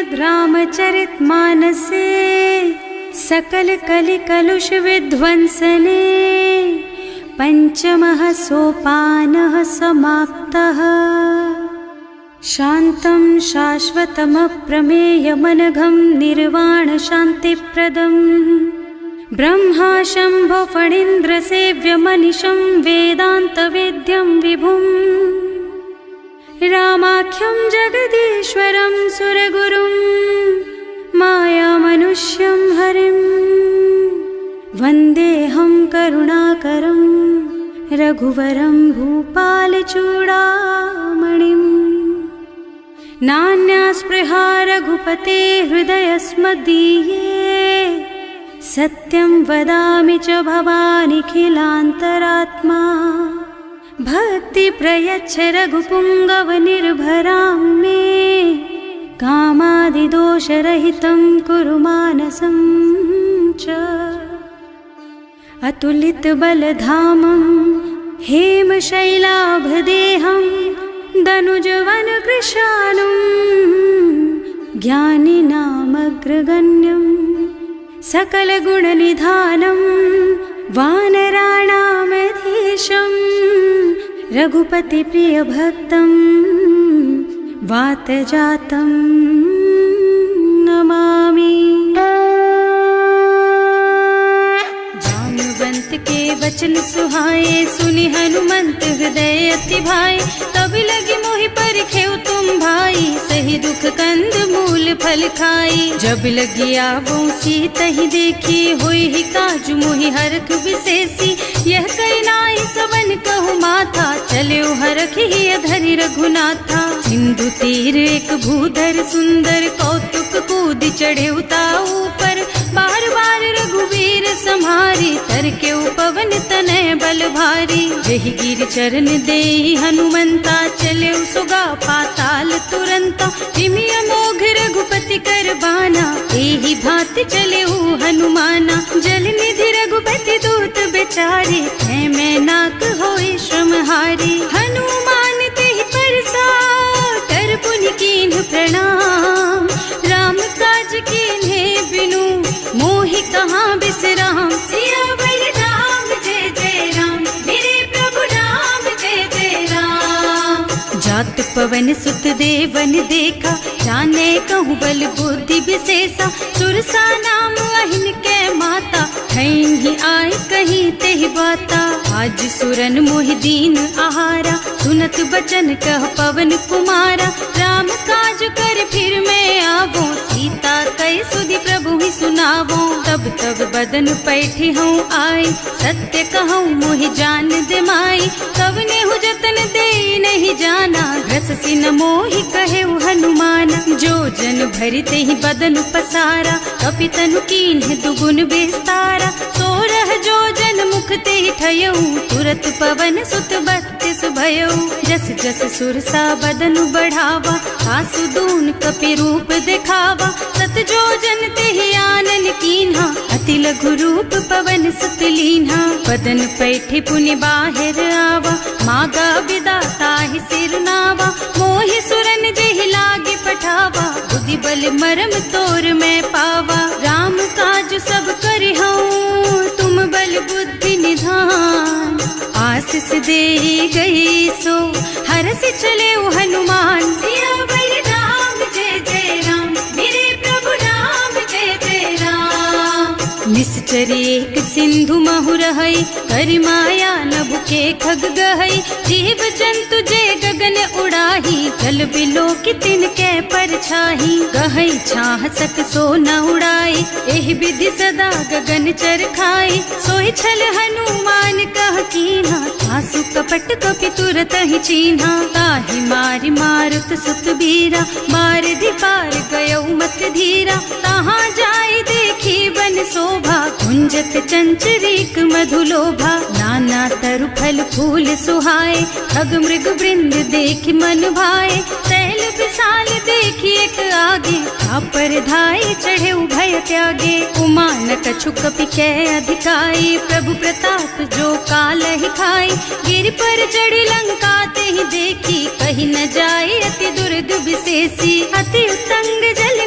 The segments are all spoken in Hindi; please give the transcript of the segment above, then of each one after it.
श्रीमद् रामचरित मानसे सकल कलि कलुष विध्वंसने पंचमः सोपानः समाप्तः। शान्तं शाश्वतमप्रमेयमनघं निर्वाण शान्तिप्रदं ब्रह्मा शम्भो फणीन्द्रसेव्यमनिशं वेदान्तवेद्यं विभुं रामाख्यं जगदीश्वरं सुरगुरुं मायामनुष्यं हरिं वन्देऽहं करुणाकरं रघुवरं भूपालचूडामणिम्। नान्यास्पृहा रघुपते हृदयस्मदीये सत्यं वदामि च भवानिखिलान्तरात्मा। भक्ति प्रयच्छ रघुपुङ्गवनिर्भरां मे कामादिदोषरहितं कुरु मानसं च। अतुलितबलधामं हेमशैलाभदेहं दनुजवनकृशानुं ज्ञानिनामग्रगण्यं सकलगुणनिधानं वानराणामधीशं रघुपतिप्रियभक्तं वातजातं नमामि। जानुवंत के वचन सुहाए सुनि हनुमंत हृदय अति भाई। तब लगी मोहि परिखेउ तुम भाई सही दुख कंद मूल फल खाई। जब लगी आवो सीतहि देखी होई ही काजु मोहि हरख विशेषी। यह कई नाई सबन कहु माथा चले हरखि धरि रघुनाथा। सिंधु तीर एक भूधर सुंदर कौतुक कूद चढ़े उताऊ पर। बार बार रघुवीर सम्हारी तर के पवन तनय बल भारी। जहि गिर चरण देहि हनुमंता चले सुगा पाताल तुरंता। जिमि अमोघ रघुपति कर बाना एहि भांति चले हनुमाना। जल निधि रघुपति दूत बेचारे है मैं नाक होई श्रमहारी। हनुमान तेहि परसा कर पुनि कीन्ह प्रणाम। राम काज कीन्हे बिनु मोहि कहाँ बिसराम। सियावर राम जय जय राम मेरे प्रभु राम जय जय राम। जात पवन सुत देवन देखा जाने कहूँ बल बुद्धि विशेषा। सुरसा नाम अहिन के माता ही आय कहीं तेहि बाता। आज सुरन मोहि दीन आहारा सुनत बचन कह पवन कुमारा। राम काज कर फिर मैं आवो सीता कई सुधि प्रभु ही सुनावो। तब तब बदन पैठी हूँ आई सत्य कहूँ मोहि जान दे माई। कवने हु जतन दे नहीं जाना घस सिन मोहि कहे हनुमाना। जो जन भरते ही बदन पसारा कपितनु कीन्ह दुगुन बेस्तारा। सोरह जो जन मुख ते ठयऊ तुरत पवन सुत बत्तिस भयऊ। जस जस सुरसा बदन बढ़ावा आसु दून कपि रूप दिखावा। सत जो जन ते आनन कीन्हा अति लघु रूप पवन सुत लीन्हा। बदन पैठे पुनि बाहिर आवा मागा विदाता ही सिर नावा। मोहि सुरन जेहि लागे पठावा बुद्धि बल मरम तोर मैं पावा। राम काज सब करिहऊँ तुम बल बुद्धि निधान। आशीष दे गई सो हरस चले हनुमान। सियावर राम जय जय राम मेरे प्रभु राम जय जय राम। निश्चर एक सिंधु महु रहई करि माया नभु के खग गहई। जीव जंतु जे गगन उड़ाही जल बिलो की तिनके परछाही। गहई छाह सक सो न उड़ाई एहि विधि सदा गगन चर खाई। सोई छल हनुमान कह कीन्हा आसु कपट कपि तुरत ही चीन्हा। ताहि मारि मारुत सुत बीरा मार पार गयौ मत धीरा। तहाँ जाय देखी बन शोभा कुंजत चंचरीक मधुलोभा। नाना तरु फल फूल सुहाए खग मृग वृंद देख मन भाए। सैल विशाल देखी एक आगे पर धाय चढ़े उभय त्यागे। उमान कछु कपि कै अधिकाई प्रभु प्रताप जो काल ही खाई। गिर पर चढ़ी लंका ते ही देखी कहीं न जाए अति दुर्ग विशेषी। अति उत्तंग जल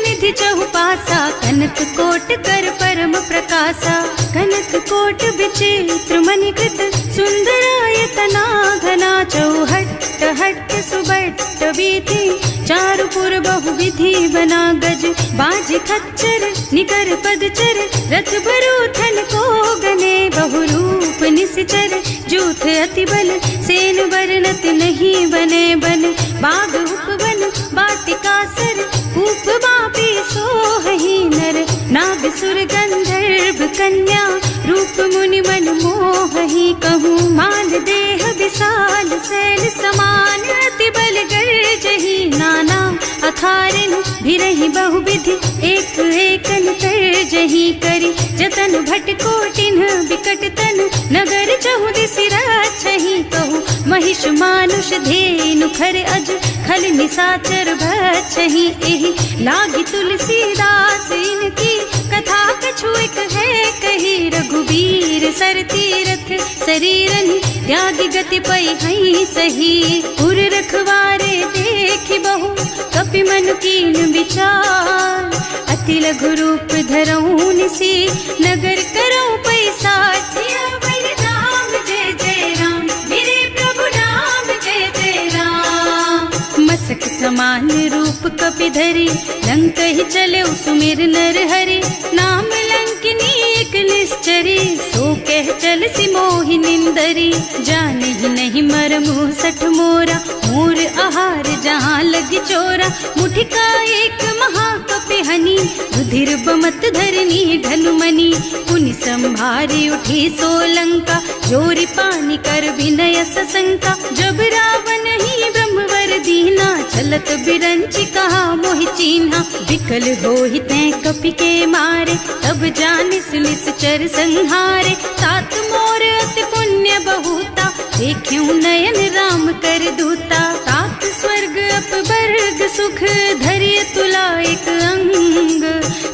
निवासा, कनक कोट कर परम प्रकाशा। कनक कोट विचित्र मणिकृत, सुंदरायतना घना। चौहट्ट हट्ट सुबट्ट वीथि, चारुपुर बहुविधि बना। गज बाज खच्चर निकर पदचर, रथ बरूथन को गने। बहुरूप निश्चर जूथ अति बल, सेन वर्णत नहीं बने। बन बाग उपवन वाटिका सर, कूप बापी सोहहि नर। नाग सुर गंधर्व कन्या, रूप मुनि मन मोहहि। कहूँ मान देह विशाल, शैल समान। अति बल गर्जहि नाना, अखारिन भिरहि बहुविधि। एक एकन तर्जहि करि, जतन भट कोटिन विकट तन। नगर चहुदिसि राछहि, कहूँ महिष मानुष धेनु खर अज। खल निशाचर भक्षहि, एहि लागी तुलसीदास इनकी। कथा कछु एक है कही, रघुबीर सर तीरथ शरीरनि। त्यागी गति पै हई सही, उर रखवारे देखि बहु। कपि मन कीन विचार, अति लघु रूप धरऊँ निसी। नगर करऊँ पैसार, सियावर राम जय जय राम। मेरे प्रभु राम जय जय राम। मसक समान रूप कपि धरि, लंक ही चले सुमिर नर हरि। नाम लंकिनी एक निश्चरी, सो कह चल सी मोहि निंदरी। जाने ही नहीं मरमु सठ मोरा, मोर आहार जहाँ लगी चोरा। मुठिका एक महाकपि हनी, रुधिर बमत धरनी ढलुमनी। पुनि संभारी उठी सोलंका, जोरी पानी कर विनय सशंका। जब रावण ही ब्रह्मवर दीना, चलत बिरंची कहा मोहि चीन्हा। विकल होहि तैं कपि के मारे, तब जानिस निश्चर संहारे। तात मोर अति पुण्य बहुता, देख्यूं नयन राम कर दूता। तात स्वर्ग अपवर्ग सुख, धरिय तुला एक अंग।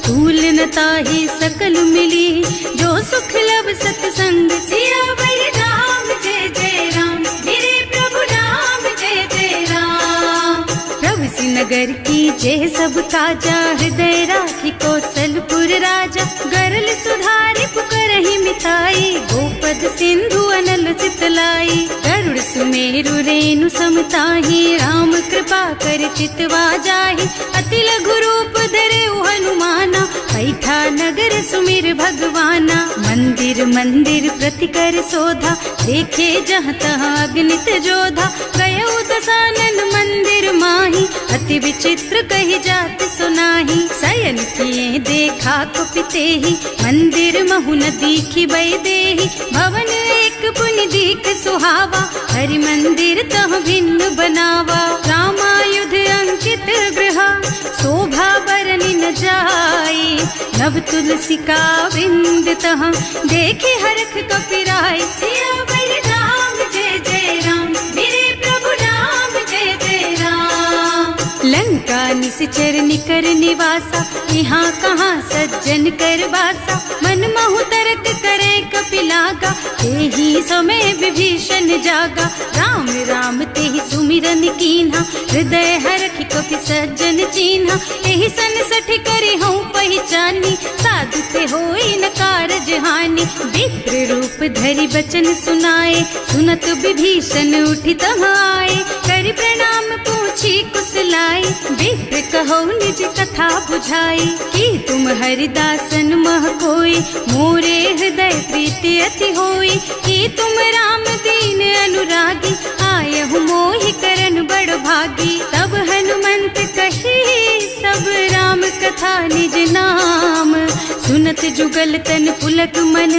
तूल न ताहि सकल मिली, जो सुख लब सतसंग। सियावर राम जय जय राम, मेरे प्रभु राम जय जय राम। प्रभु नगर की जय सब काजा, हृदय राखी कौशलपुर राजा। गरल सुधारी पुकरहि मिताई, गोपद सिंधु अनल चितलाई। गरुड़ सुमेरु रेणु समताहि, राम कृपा कर चितवा जाहि। अति लघु रूप धरे हनुमाना, बैठा नगर सुमिर भगवाना। मंदिर मंदिर प्रति कर शोधा, देखे जहाँ तहाँ अगणित जोधा। गयो दशानन मंदिर माही, अति विचित्र कही जात सुनाही। शयन किए देखा कुपितेहि, मंदिर महु न दीखि बैदेहि। भवन एक पुनि दीख सुहावा, हरि मंदिर तह भिन्न बनावा। रामायुध अंकित गृह, शोभा बरनि न जाई। नव तुलसी का वृंद तह, देखे हरख कपिराई। सियावर राम जय जय राम, मेरे प्रभु राम जय जय राम। लंका निश्चर निकर निवासा, यहाँ कहाँ सज्जन कर बासा। मन महु तर्क करे कपि लागा, तेहि समय विभीषण जागा। राम राम तेहि सुमिरन कीन्हा, हृदय हरखि कपि सज्जन चीन्हा। एहि सन सठ करे हूँ पहचानी, साधु ते होई न कारज हानि। विप्र रूप धरि बचन सुनाए, सुनत विभीषण उठि तह आए। करि प्रणाम पूछी कुशलाई, विप्र कहो निज कथा बुझाई। कि तुम हरिदासन मह कोई, मोरे हृदय प्रीति अति होई। कि तुम राम दीन अनुरागी, आयहु मोहि करन बड़ भागी। तब हनुमंत कही सब राम कथा निज नाम। सुनत जुगल तन पुलक मन,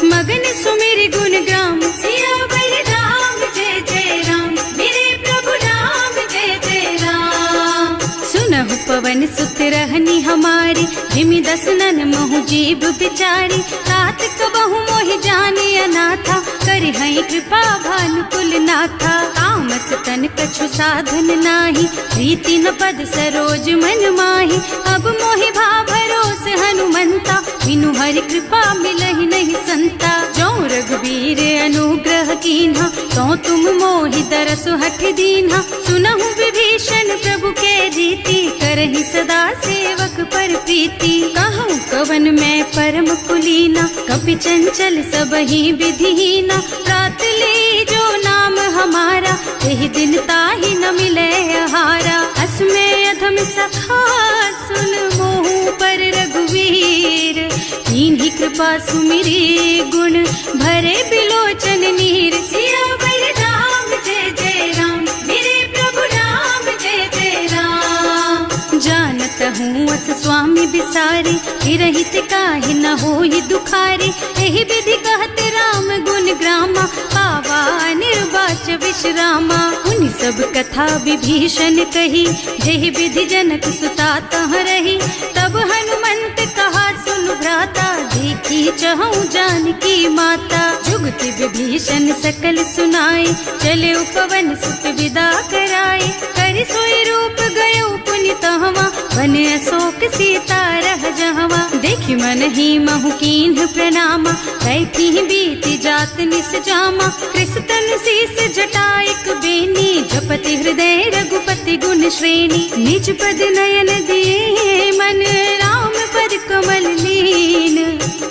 मगन सुमिर गुण ग्राम। सियावर राम जय जय राम, मेरे प्रभु राम जय जय राम। सुनहु पवन सुत रहनी हमारी, जिमि दसनन महु जीव बिचारी। तात कबहु मोहि जानि अनाथा, करि हई कृपा भानुकुल नाथा। तामस तन कछु साधन नाही, प्रीति न पद सरोज मन माही। अब मोहि भा भरोस हनुमंता, बिनु हरि कृपा मिलहि नहीं संता। जो रघुबीर अनुग्रह कीन्हा, तो तुम मोहि दरसु हठ दीन्हा। सुनहु विभीषण प्रभु के रीति, करहि सदा सेवक पर प्रीति। कहूँ कवन मैं परम कुलीना, कपि चंचल सबहि विधिहीना। रात ले जो नाम हमारा, एहि दिन ताहि न मिले आहारा। असमय अधम सखा सुन मोहु पर रघुवीर, कीन्ही कृपा सुमिरी गुण भरे बिलोचन नीर। सियावर राम जय जय राम, मेरे प्रभु राम जय जय राम। जानत हूँ अस स्वामी बिसारी, हिरहित काहि न होई दुखारी। एहि विधि कहत राम गुण ग्रामा, पावा निर्वाच विश्रामा। उन सब कथा विभीषण कही, जेहि विधि जनक सुता तह रही। तब हनुमंत कहा सुन भ्राता, देखी चहु जानकी माता। जुगति विभीषण सकल सुनाई, चले उपवन सुत विदा कराई। कर सोई रूप गयो पुनि तहवा, बने अशोक सीता रह जहवा। देखि मन ही महु कीन्ह प्रणामा, कैथी बीति जात निस जामा। कृष्ण शीस जटाइक बेनी, जपति हृदय रघुपति गुण श्रेणी। निज पद नयन दिए मन, राम पद कमल लीन।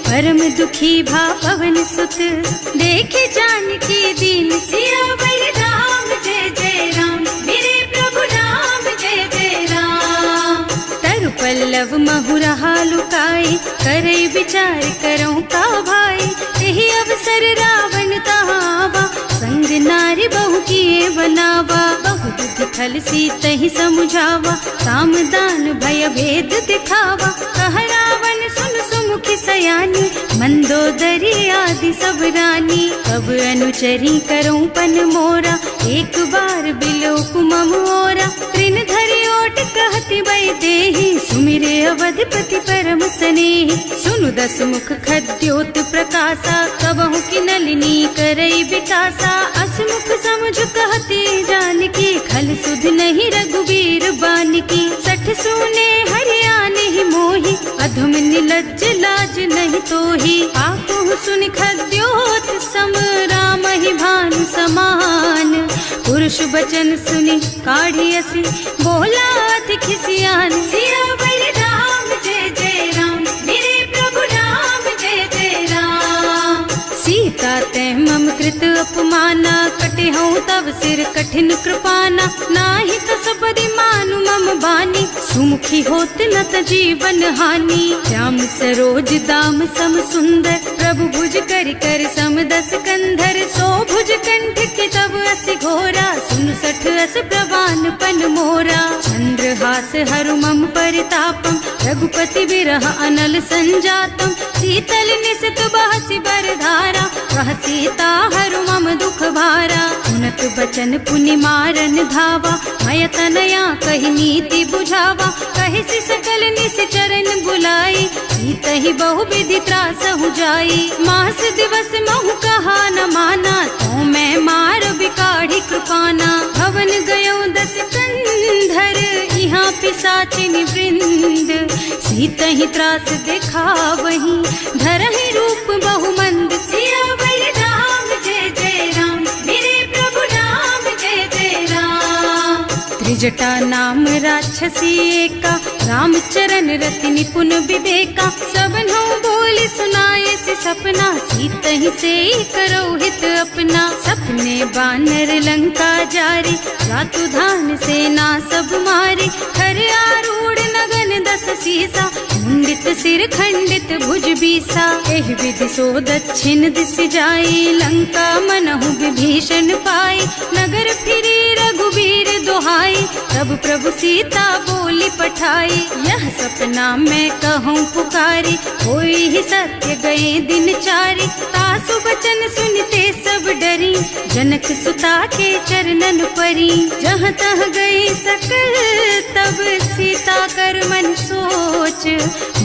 परम दुखी भा पवन सुत, देखे जानकी दीन। सियावर राम जय जय राम, मेरे प्रभु राम जय जय राम। तरु पल्लव महुरहा लुकाई, करई विचार करऊं का भाई। यही अवसर रावण तहावा, संग नारी बहु किए बनावा। बहु दुख खल सीतहि समुझावा, साम दान भय भेद दिखावा। कह रावण सुन सुमुखी सयानी, मंदोदरी आदि सब रानी। अब अनुचरी करऊं पन मोरा, एक बार बिलोक मम ओरा। त्रिन धरि ओट कहति बई देहि, सुमिरे अवधपति परम स्नेहि। सुनु दस मुख खद्योत प्रकाशा, कबहु की नलिनी करई विकासा। असमुख समझ कहती जानकी, खल सुध नहीं रघुबीर बानकी। सठ सूने हरियाणा ही मोही, अधम निलज्ज लाज नहीं तोही। आपहु सुनि खद्योत सम, राम ही भानु समान। पुरुष बचन सुनि काढ़ी असी, बोला अति खिसियान। सियावर राम जय जय राम, मेरे प्रभु राम जय जय राम। सीता तै मम कृत अपमाना, कटे हूँ तब सिर कठिन कृपाना। नाही तो सबदि मानु मम बानी, सुमुखी होत न त जीवन हानि। श्याम सरोज दाम सम सुंदर, प्रभु भुज कर कर सम दस कंधर। सो भुज कंठ के तब अस घोरा, सुन सठ अस प्रवान पन मोरा। चंद्रहास हरु मम परितापम, रघुपति विरह अनल संजातम। शीतल निसित बहसि बरधारा, वह सीता हरु मम दुख भारा। सुनत बचन पुनि मारन धावा, मय तनया कहि नीति बुझावा। कहि सि सकल निस चरण बुलाई, सीतहि बहु विधि त्रासहु जाई। मास दिवस महु कहा न माना, तो मैं मार बिकाढ़ी कृपाना। भवन गयो दस कंधर, यहाँ पिशाचिनी वृंद। सीतहि त्रास दिखावहि, धरहि रूप बहु मंद। सियावर राम जय जय राम, मेरे प्रभु राम जय जय राम। त्रिजटा नाम राक्षसी एका, राम चरण रति निपुण विवेका। सबनहु बोल सुनाए से सपना, सीतहि से करो हित अपना। सपने बानर लंका जारी, रातु धान सेना सब मारी। हर आरूढ़ नगन दस सीसा, मुंडित सिर खंडित भुज बीसा। एहि विधि सो दक्षिण दिस जाई, लंका मनहु विभीषण पाई। नगर फिरी रघुबीर दोहाई, तब प्रभु सीता बोली पठाई। यह सपना मैं कहूँ पुकारी, होई ही सत्य गए दिन चारी। तासु बचन सुनते सब डरी, जनक सुता के चरणन परी। जहाँ तह गई सकल तब सीता कर मन सोच।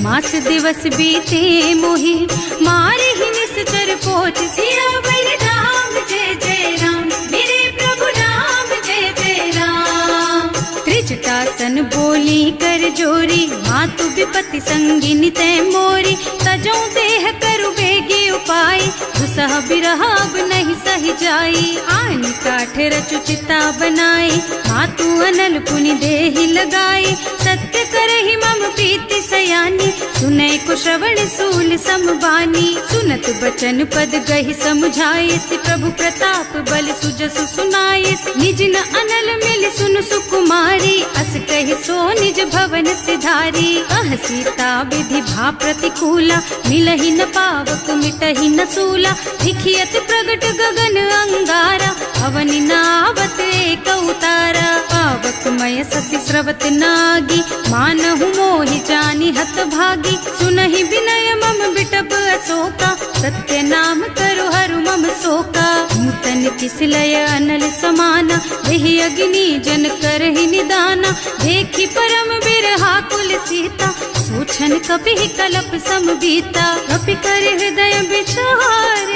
मास दिवस बीते मोहि, मारे ही निश्चर पोच। सियावर राम जय जय राम, मेरे प्रभु राम जय जय राम। त्रिजटासन बोली कर जोरी, मातु विपति संगिनी तै मोरी। तजौ देह करु बेगी उपाय, दुसह बिरह अब नहीं सही जाई। आन काठ रचु चिता बनाए, मातु अनल पुनि देहि लगाए। सत्य करहि मम प्रीति सयानी, सुनै को श्रवण सूल समबानी। सुनत बचन पद गहि समुझाए, प्रभु प्रताप बल सुजसु सुनाए। निज न अनल मिल सुन सुकुमारी, अस कहि सो निज भवन सिधारी। अह सीता विधि भा प्रतिकूला, मिलहि न पावक मिटहि न सूला। दिखियत प्रगट गगन अंगारा, अवनि नावत एक उतारा। पावक मय ससि स्रवत नागी, मानहु मोहि जानि हत भागी। सुनहि विनय मम बिटप अशोका, सत्य नाम करु हरु मम शोका। नूतन किसलय अनल समाना, देहि अग्नि जन करहि निदाना। देखि परम बिरहा कुल सीता, सोचन कपि कलप सम बीता। कपि कर हृदय विचार,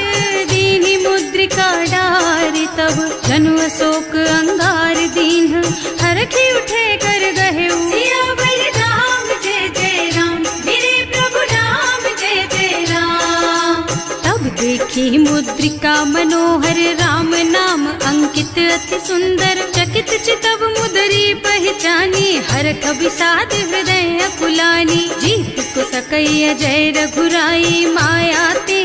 दीनि मुद्रिका डारि। तब जनु अशोक अंगार दीन, हरखि उठे कर गहेउ। सियावर राम जय जय राम, मेरे प्रभु राम जय जय राम। तब देखी मुद्रिका मनोहर, राम नाम अंकित अति सुंदर। चकित चितव मुदरी पहचानी, हरख विषाद हृदय अकुलानी। जीत को सकई अजय रघुराई, माया ते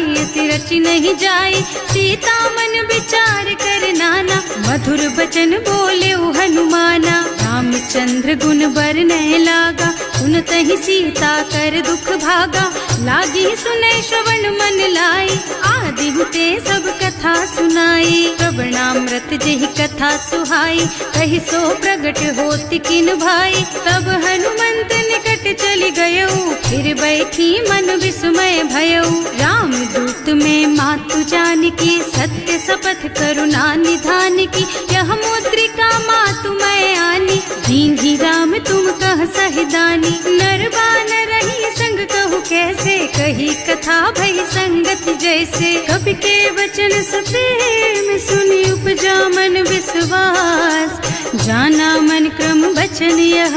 रचि नहीं जाई। सीता मन विचार कर नाना, मधुर बचन बोले हनुमाना। रामचंद्र गुण बरनय लागा, सुनतहि सीता कर दुख भागा। लागी सुनै श्रवण मन लाई, आदि ते सब कथा सुनाई। प्रवणामृत जेहि कथा सुहाई, कहि सो प्रगट होति किन भाई। तब हनुमंत निकट चली गयऊ, फिर बैठी मन विस्मय भयऊ। राम दूत में मातु जानकी, सत्य शपथ करुणा निधान की। यह मुद्रिका मातु मैं आनी, दीन्हि राम तुम कह सहिदानी। नर बानर रही संग कहु कैसे, कही कथा भई संगति जैसे। कवि के वचन सप्रेम सुनि उपजा मन विश्वास। जाना मन क्रम वचन यह,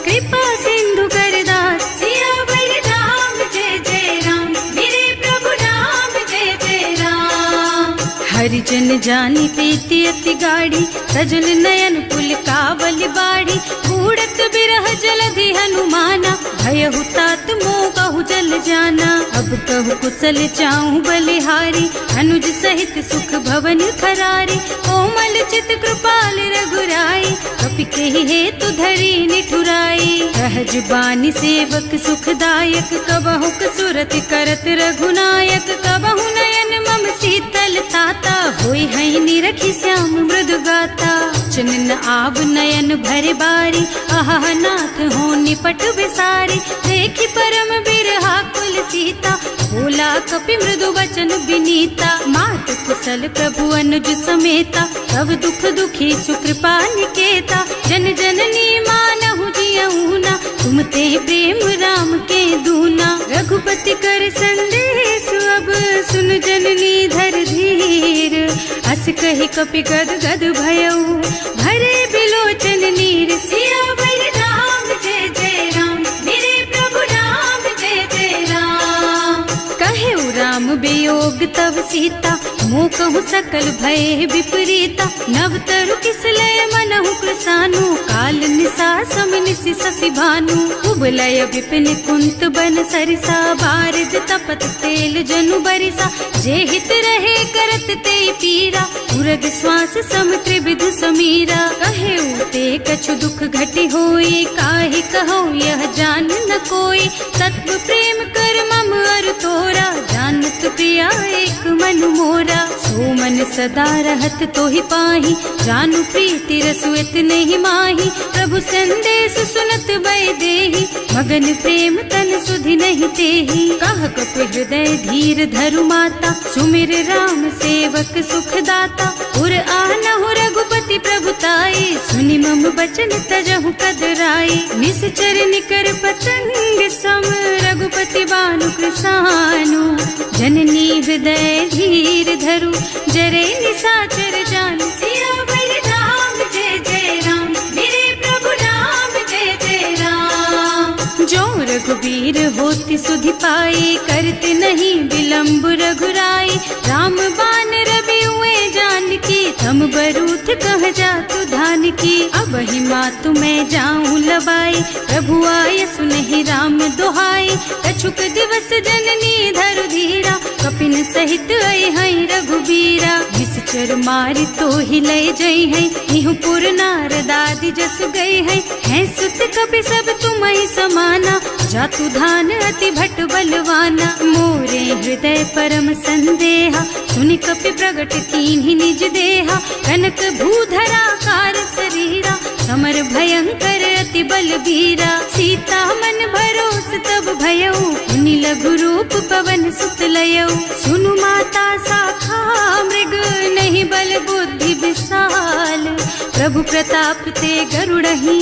कृपा सिंधु करदास। सियावर राम जय जय राम, मेरे प्रभु राम जय जय राम। हरिजन जानी प्रीति अति गाढ़ी, सजल नयन पुल कावल बाड़ी। बूढ़त बिरह जलधि हनुमाना, भयहु तात मोह कहु जल जाना। अब कहु कुशल चाहु बलिहारी, अनुज सहित सुख भवन खरारी। कोमल चित कृपाल रघुराई, कपि केहि हेतु धरी निठुराई। सहज बानी सेवक सुखदायक, कबहु सुरति करत रघुनायक। कबहु नयन मम शीतल ताता, होई हई निरखि श्याम मृदु गाता। चनन आव नयन भरे बारी, आहा नाथ हो निपट विसारी। देखि परम बिरहा कुल सीता, बोला कपि मृदु वचन विनीता। मात कुशल प्रभु अनुज समेता, तब दुख दुखी सुकृपा निकेता। जन जननी मानहु जियऊना, तुम ते प्रेम राम के दूना। रघुपति कर संदेश अब सुन जननी धर धीर। अस कहि कपि गद गद भयऊ, भरे बिलोचन नीर। सियावर राम जय जय राम, मेरे प्रभु राम जय जय राम। कहेउ राम वियोग तब सीता, मोह कहु सकल भय विपरीता। नव तरु किसलय मनहु कृसानु, काल निसा सम निसि शशि भानु। उबलय विपिन कुंत बन सरिसा, बारिज तपत तेल जनु बरिसा। जे हित रहे करत ते पीरा, उरग श्वास सम त्रिविध समीरा। कहेउ ते कछु दुख घटी होई, काहि कहो यह जान न कोई। तत्व प्रेम कर मम अर तोरा, जानत प्रिया एक मन मोरा। सो मन सदा रहत तोहि पाहि, जानु प्रीति रसु इतने ही माही। प्रभु संदेश सुनत वै देहि, मगन प्रेम तन सुधि नहीं तेहि। कह कप हृदय धीर धरु माता, सुमिर राम सेवक सुखदाता। उर आनहु रघुपति प्रभुताई, सुनि मम बचन तजहु कदराई। निश्चर निकर पतंग सम, रघुपति बानु कृसानु। जननी हृदय धीर धरु, जरे निसाचर जानु। सियावर राम जय जय राम, मेरे प्रभु राम जय जय राम। जो रघु रघुबीर होति सुधि पाए, करते नहीं विलम्ब रघुराई। राम बान रवि हुए जानकी, थम बरूथ कह जातु धान की। अब ही मातु मैं जाऊं लबाई, प्रभु आय सुनहि राम दोहाई। कछुक दिवस जननी धरु धीरा, कपिन सहित आई हई रघुबीरा। निश्चर मारी तो ही लय जई है, इहु पुर नारदादि जस गई है। हैं सुत कपि सब तुम्हि समाना, जातु धान अति भट बलवाना। मोरे हृदय परम संदेहा, सुनि कपि प्रगट कीन्हि निज देहा। कनक भूधरा कार शरीरा, समर भयंकर अति बलबीरा। सीता मन भरोस तब भयउ, मुनि लघु रूप पवन सुत लयउ। सुनु माता साखा मृग, नहीं बल बुद्धि विशाल। प्रभु प्रताप ते गरुड़हि,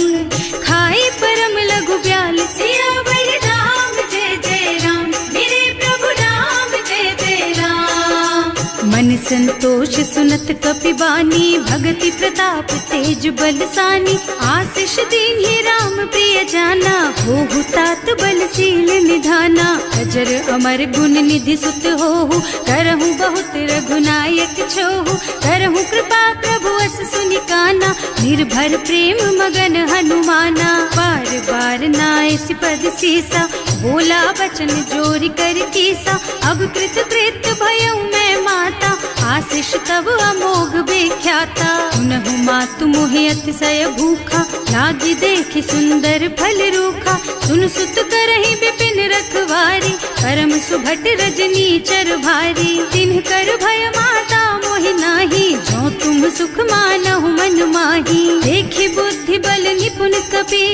खाई परम लघु ब्याल। सियावर राम जय जय राम, मेरे प्रभु राम जय जय राम। मन संतोष सुनत कपि बानी, भगति प्रताप तेज बलसानी। आशीष दीन्हि राम प्रिय जाना, होहु तात बलशील निधाना। अजर अमर गुण निधि सुत होहु, करहु बहुत रघुनायक छोहु। करहु कृपा प्रभु अस सुनि काना, निर्भर प्रेम मगन हनुमाना। बार बार नायसि पद सीसा, बोला बचन जोरि कर कीसा। अब कृत कृत भयउ मैं माता, आशीष तब अमोघ विख्याता। पुनहु मातु मोहि अतिशय भूखा, लागी देखि सुंदर फल रूखा। सुन सुत करहि विपिन रखवारी, परम सुभट रजनी चर भारी। तिन्ह कर भय माता मोहि नाही, जो तुम सुख मानहु मन माही। देखि बुद्धि बल निपुण कपि,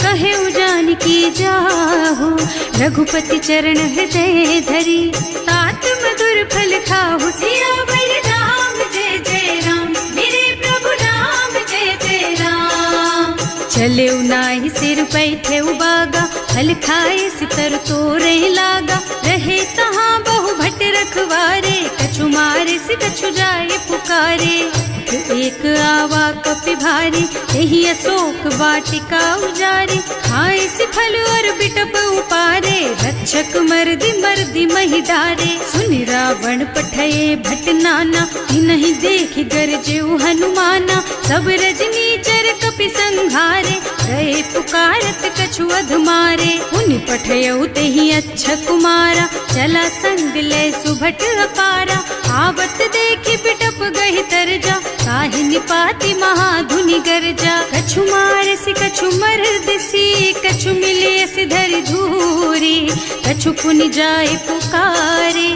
कहे जानकी जाहु। रघुपति चरण हृदय धरी, तात मधुर फल खाहु। सियावर राम जय जय राम, मेरे प्रभु राम जय जय राम। चले नाहि सिर बैठे बागा, फल खाए सितर तोरे लागा। रहे तहाँ बहु भट रखवारे, कछु मारे से कछु जाए पुकारे। एक आवा कपि भारी, यही अशोक वाटिका उजारी। खाए से फल और बिटप उपारे, रक्षक मर्दि मर्दि महि डारे। सुनि रावण पठये भट नाना, नहीं देखि गरजेउ हनुमाना। सब रजनी चर कपि संघारे, रहे पुकारत कछु अधमारे। उनि पठयउ तेहि अच्छा कुमारा, चला संग ले सुभट अपारा। आवत देखि बिटप गहि तरजा, काहि निपाति महाधुनि गर्जा। कछु मारसि कछु मरदसी, कछु मिलियस धरि धूरी। कछु पुनि जाय पुकारे,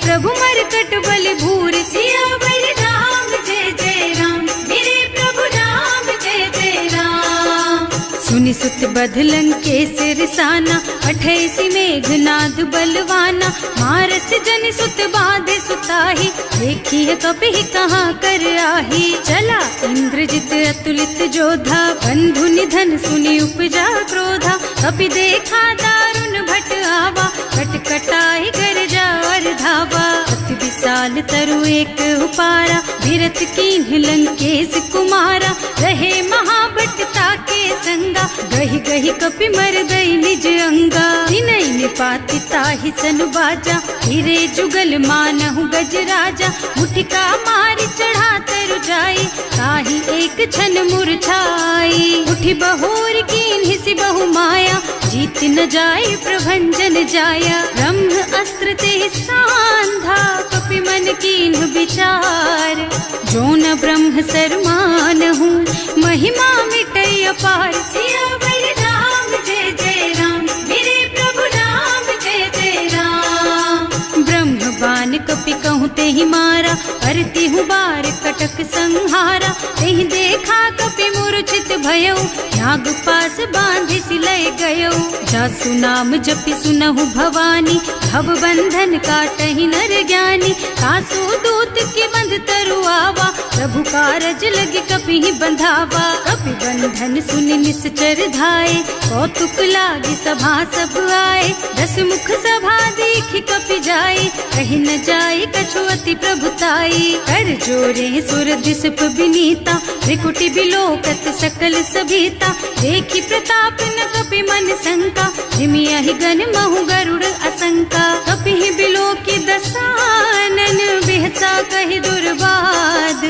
प्रभु मरकट बल भूरि। सियावर राम जय जय राम, मेरे प्रभु राम जय जय राम। सुनि सुत बधलन के सिरसाना, पठैसि मेघनाद बलवाना। मारस जन सुत बाधे सुताही, देखिए कपि कहाँ कर आही। चला इंद्रजित अतुलित जोधा, बंधु निधन सुनि उपजा क्रोधा। कपि देखा दारुण भट आवा, कटकटाई गरजा और धावा। अति विशाल तरु एक उपारा, विरत कीन्ह लंकेश कुमारा। रहे महाभट ताके संगा, गहि गहि कपि मर गई निज अंगा। तिनहि निपाति ताहि सन बाजा, हिरे जुगल मानहु गज राजा। मुठिका मारि चढ़ा तरु जाई, ताहि एक छन मुरझाई। उठि बहोर कीन्हि सि बहु माया, जीत न जाय प्रभंजन जाया। ब्रह्म अस्त्र ते सांधा, कपि मन कीन्ह विचार। जो न ब्रह्म सरमानहु, महिमा मिटै अपार। सियावर राम जय जय राम, मेरे प्रभु राम जय जय राम। ब्रह्म बान कपि कहूँ तेहि मारा, परति हूँ बार कटक संहारा। तेहि देखा कपि मूर्छित भयउ, नाग पास बांधि सिलय गयउ। जासु नाम जपि सुनहु भवानी, भव बंधन काटहि नर ज्ञानी। कासु दूत की बंध तरु आवा, प्रभु कारज लगे कपि बंधावा। कपि बंधन सुनि निश्चर धाये, कौतुक लागी सभा सब आए। दस मुख सभा देखि कपि जाए, कहि न जाए कछु अति प्रभुताई। कर जोरे सुर दिसप बिनीता, त्रिकुटी बिलोकत होत सकल सभीता, देखी प्रताप न कपि मन शंका, जिमिया ही गन महु गरुड़ असंका, कपि ही बिलो की दसानन, बिहसा कहि दुर्बाद,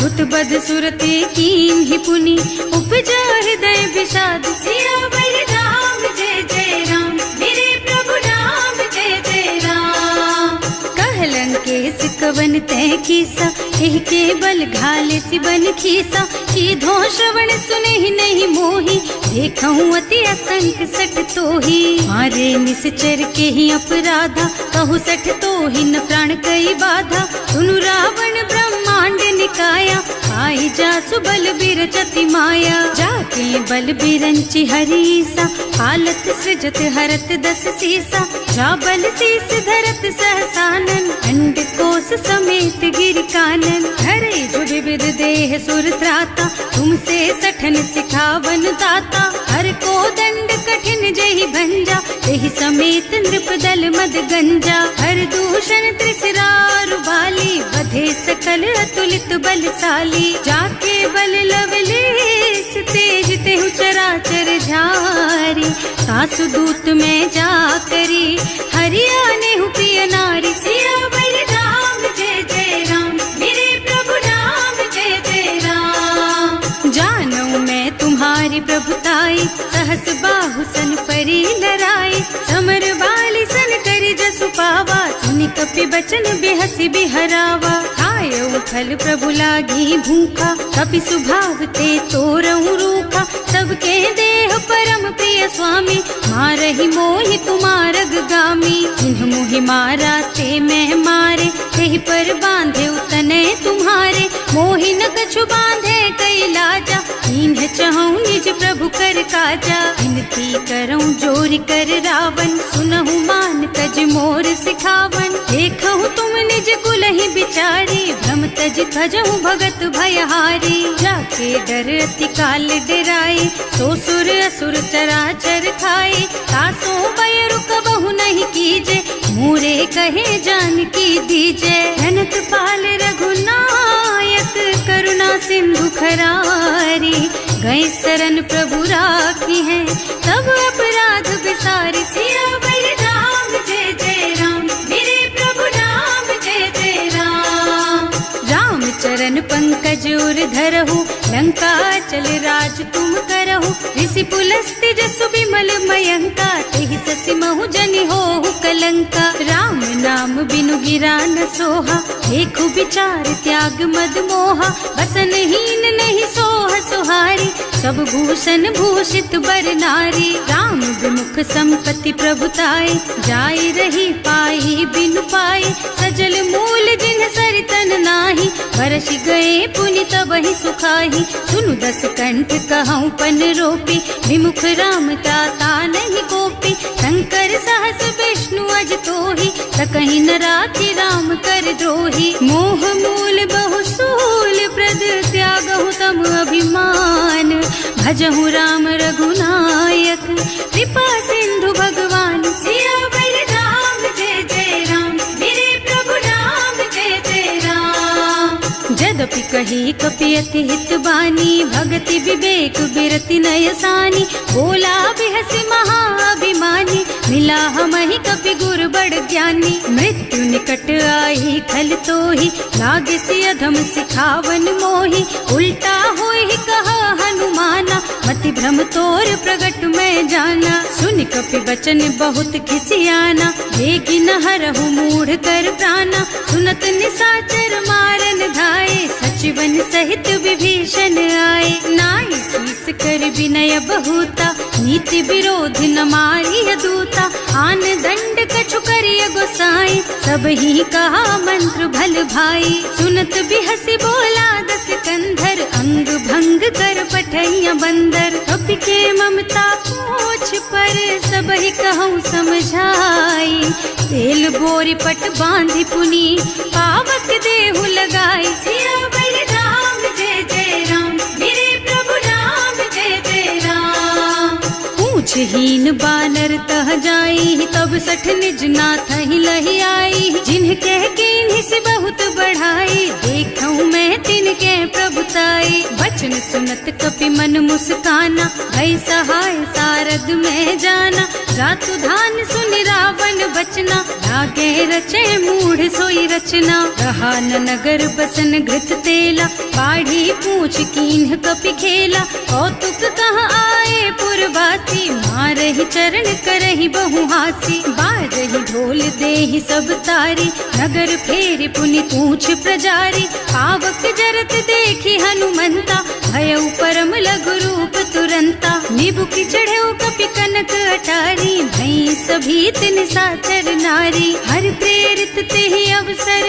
सुत बद सुरते कीन ही पुनि, उपजा हृदय विषाद, सिया बलराम जय जय राम, मेरे प्रभु राम जय जय राम। कहलन के सिकवन तय कीसा, एह के बल घाले सिबन खीसा, सीधो श्रवण सुने ही नहीं मोही, देखूं अति असंख सठ तोही, मारे निश्चर के ही अपराधा, कहु सठ तोही न प्राण कई बाधा, सुनु रावण ब्रह्मांड निकाया, आई जा सुबल बिरचति माया, जाके बल बिरंचि हरीसा, हालत सृजत हरत दस सीसा, जा बल शीस धरत सहसानन, अंड कोस समेत गिर कानन, हरे जो विविध देह सुर त्राता, तुमसे सठन सिखावन दाता, हर को दंड कठिन जहि भंजा, तेहि समेत नृप दल मद गंजा, हर दूषण त्रिसरारु बाली, बधे सकल अतुलित बलशाली, जाके बल लवलेस तेज तेहु चराचर झारी, सासु दूत में जा करी, हरियाणे हु प्रिय नारी, सिया बलराम जय जय राम, मेरे प्रभु राम जय जय राम। जानू मैं तुम्हारी प्रभुताई, सहस बाहु सन परी लराई, समर बाली सन करी जसु पावा, सुनि कपि बचन बेहसी बिहरावा, खायो फल प्रभु लागी भूखा, कपि सुभाव ते तोरहु रूखा, सबके देह परम प्रिय स्वामी, मारहि मोहि कुमारग गामी, जिन्ह मोहि मारा ते मैं मारे, तेहि पर बांधे उतने तुम्हारे, मोहि न कछु बांधे कई लाजा, इन्ह चहु निज प्रभु कर काजा, विनती करऊं जोरि कर रावण, सुनहु मान तज मोर सिखावन, देखहु तुम निज कुलहि बिचारी, भ्रम तज भजहु भगत भयहारी, जाके डर अति काल डराई, सो सुर असुर चराचर खाए, तासो भय रुक बहु नहीं कीजे, मोरे कहे जानकी दीजे, धनत पाल रघुनायक, करुणा सिंधु खरारी, गए शरण प्रभु राखी है, सब अपराध बिसारी, सिया बलराम जय जय राम, मेरे प्रभु राम जय जय राम। राम चरण पंकज उर धरहु, लंका चल राज तुम करहु, ऋषि पुलस्त्य जसु बिमल मयंका, तेहि ससि महु जनि होहु कलंका, राम नाम बिनु गिरा न सोहा, देखु विचार त्याग मद मोहा, बसन हीन नहीं सोह सुहारी, सब भूषण भूषित बर नारी, राम विमुख संपत्ति प्रभुताई, जाई रही पाई बिनु पाई, सजल मूल जिन सरितन नाही, बरस गए पुनि तबहि सुखाही, सुनु दस कंठ कहऊं पन रोपी, विमुख राम ताता नहीं गोपी, शंकर सहस विष्णु अज तोही, सकहि न राखी राम कर द्रोही, मोह मूल बहु सूल प्रद, त्यागहु तम अभिमान, भजहु राम रघुनायक, कृपा सिंधु भगवान, सिया बलराम जय जय राम, मेरे प्रभु राम जय जय राम। जदपि कही कपि अति हित बानी, भगति विवेक बिरति नयसानी, बोला बिहसी महाअभिमानी, मिला हमहि कपि गुर बड़ ज्ञानी, मृत्यु निकट आई खल तोही, लागे सि अधम सिखावन मोही, उल्टा होहि कहा हनुमाना, मति भ्रम तोर प्रगट में जाना, सुनि कपि बचन बहुत खिसियाना, देगी न हरहु मूढ़ कर प्राणा, सुनत निशाचर मारन धाये, सचिवन सहित विभीषण आए, नाई शीस कर विनय बहुता, नीति विरोध न मारिय दूता, आन दंड कछु करिय गोसाई, सब ही कहा मंत्र भल भाई, सुनत बिहसी बोला दस कंधर, अंग भंग कर पठैया बंदर, कपि के ममता पूछ पर, सब ही कहूँ समझाई, तेल बोरी पट बांधि पुनी, पावक देहु लगाई, सिया बलराम जय जय राम, मेरे प्रभु राम जय जय राम। पूछहीन बानर तह न जाई, तब सठ निज नाथ ही लही आई। जिन्ह कह के इन्हीं से बहुत बढ़ाई, देखूं मैं तिनके प्रभुताई। वचन सुनत कपि मन मुस्काना, भई सहाय सारद में जाना। जातु धान सुन रावण बचना, लागे रचे मूढ़ सोई रचना। रहा न नगर बसन घृत तेला, बाढ़ी पूछ कीन्ह कपि खेला। कौतुक कहाँ आए पुरवासी, मारहि चरण करहि बहु हासी। बाजहि ढोल देहि सब तारी, नगर फेरि पुनि पूछ प्रजारी। पावक जरत देखि हनुमंता, भयउ परम लघु रूप तुरंता। निबुकि चढ़ेउ कपि कनक अटारी, भई सभीत निशाचर नारी। हर प्रेरित तेहि अवसर,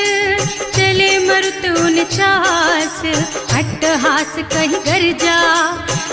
चले मरुत उनचास। अट्टहास कहि गर्जा,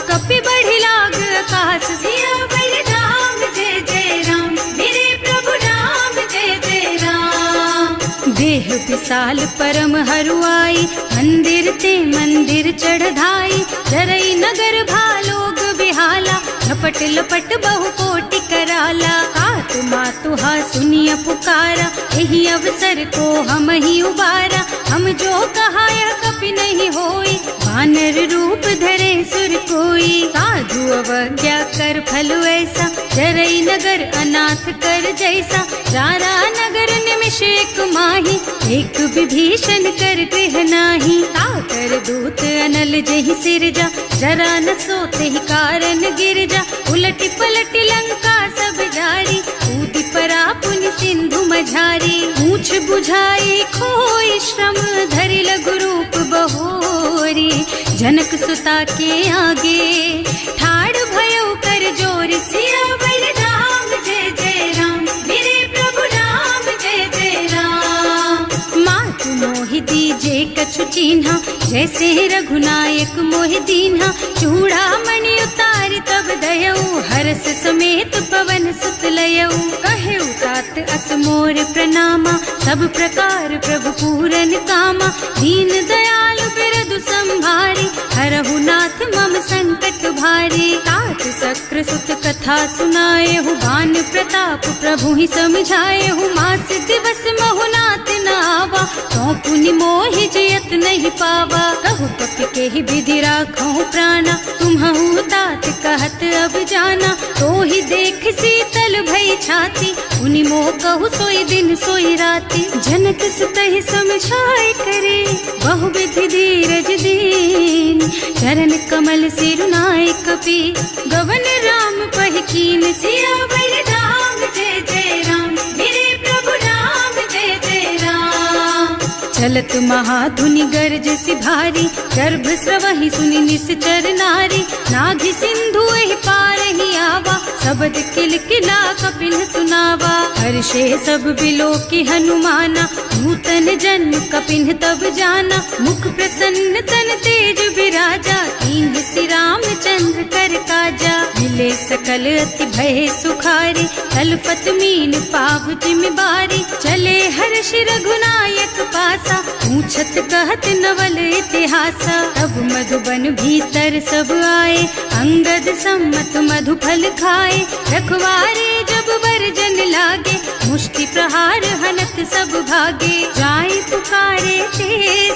कपि बढ़ि लाग आकाश। सिया बलराम जय जय राम, मेरे प्रभु राम जय जय राम। देह विशाल परम हरुआई, मंदिर ते मंदिर चढ़ धाई। जरई नगर भालोग बिहाला, लपट लपट बहु कोटि कराला। आतु मातुहा सुनिय पुकारा, यही अवसर को हम ही उबारा। हम जो कहा यह कपि नहीं होई, वानर रूप धरे सुर कोई। साधु अवज्ञा कर फल ऐसा, जरई नगर अनाथ कर जैसा। जारा नगर निमिष एक माही, एक विभीषण कर गृह नाही। ताकर दूत अनल जहि सिरजा, जरा न सोते ही कारण गिरजा। उलटी पलटी लंका सब जारी, कूदी परा पुनि सिंधु मझारी। पूछ बुझाई खोई श्रम, धरि लघु रूप बहोरी। जनक सुता के आगे, ठाड़ भयउ कर जोरी। सिया बलराम जय जय राम, मेरे प्रभु राम जय जय राम। मातु मोहि दीजे कछु चिन्हा, जैसे रघुनायक मोहि दीन्हा। चूड़ा मणि उतारि तब दयऊ, हरस समेत पवन सुत लयऊ। कहेउ तात अस मोर प्रणामा, सब प्रकार प्रभु पूरन कामा। दीन दयालु बिरदु संभारी, हरहु नाथ मम संकट भारी। तात सक्र सुत कथा सुनाएहु, बान प्रताप प्रभु ही समझाएहु। मास दिवस महु नाथ न आवा, तो पुनि मोहि जयत नहीं पावा। कहु कपि के ही विधि राखो प्राणा, तुम्हु तात कहत अब जाना। तो ही देख शीतल भई छाती, पुनि मोह कहु सोई दिन सोई राती। जनक सुतहि समझाए करे, बहु विधि धीरज दीन। चरण कमल सिरुनाए कपि, गवन राम पहि कीन। सिया बलराम जय जय राम, मेरे प्रभु राम जय जय राम। चलत महाधुनि गर्ज सिभारी, गर्भ स्रवहि सुनि निश्चर नारी। नाभि सिंधु एहि पार ही आवा, शबद किलकिला कपिन सुनावा। हर्षे सब बिलोकि हनुमाना, नूतन जन्म कपिन तब जाना। मुख प्रसन्न तन तेज विराजा, कीन्ह श्री रामचंद्र कर काजा। मिले सकल अति भय सुखारी, तलपत मीन पाव जिम्मेवारी। चले हर्ष रघुनायक पासा, पूछत कहत नवल इतिहासा। तब मधुबन भीतर सब आए, अंगद सम्मत मधु फल खाए। रखवारे जब बरजन लागे, मुष्टि प्रहार हनत सब भागे। जाय पुकारे ते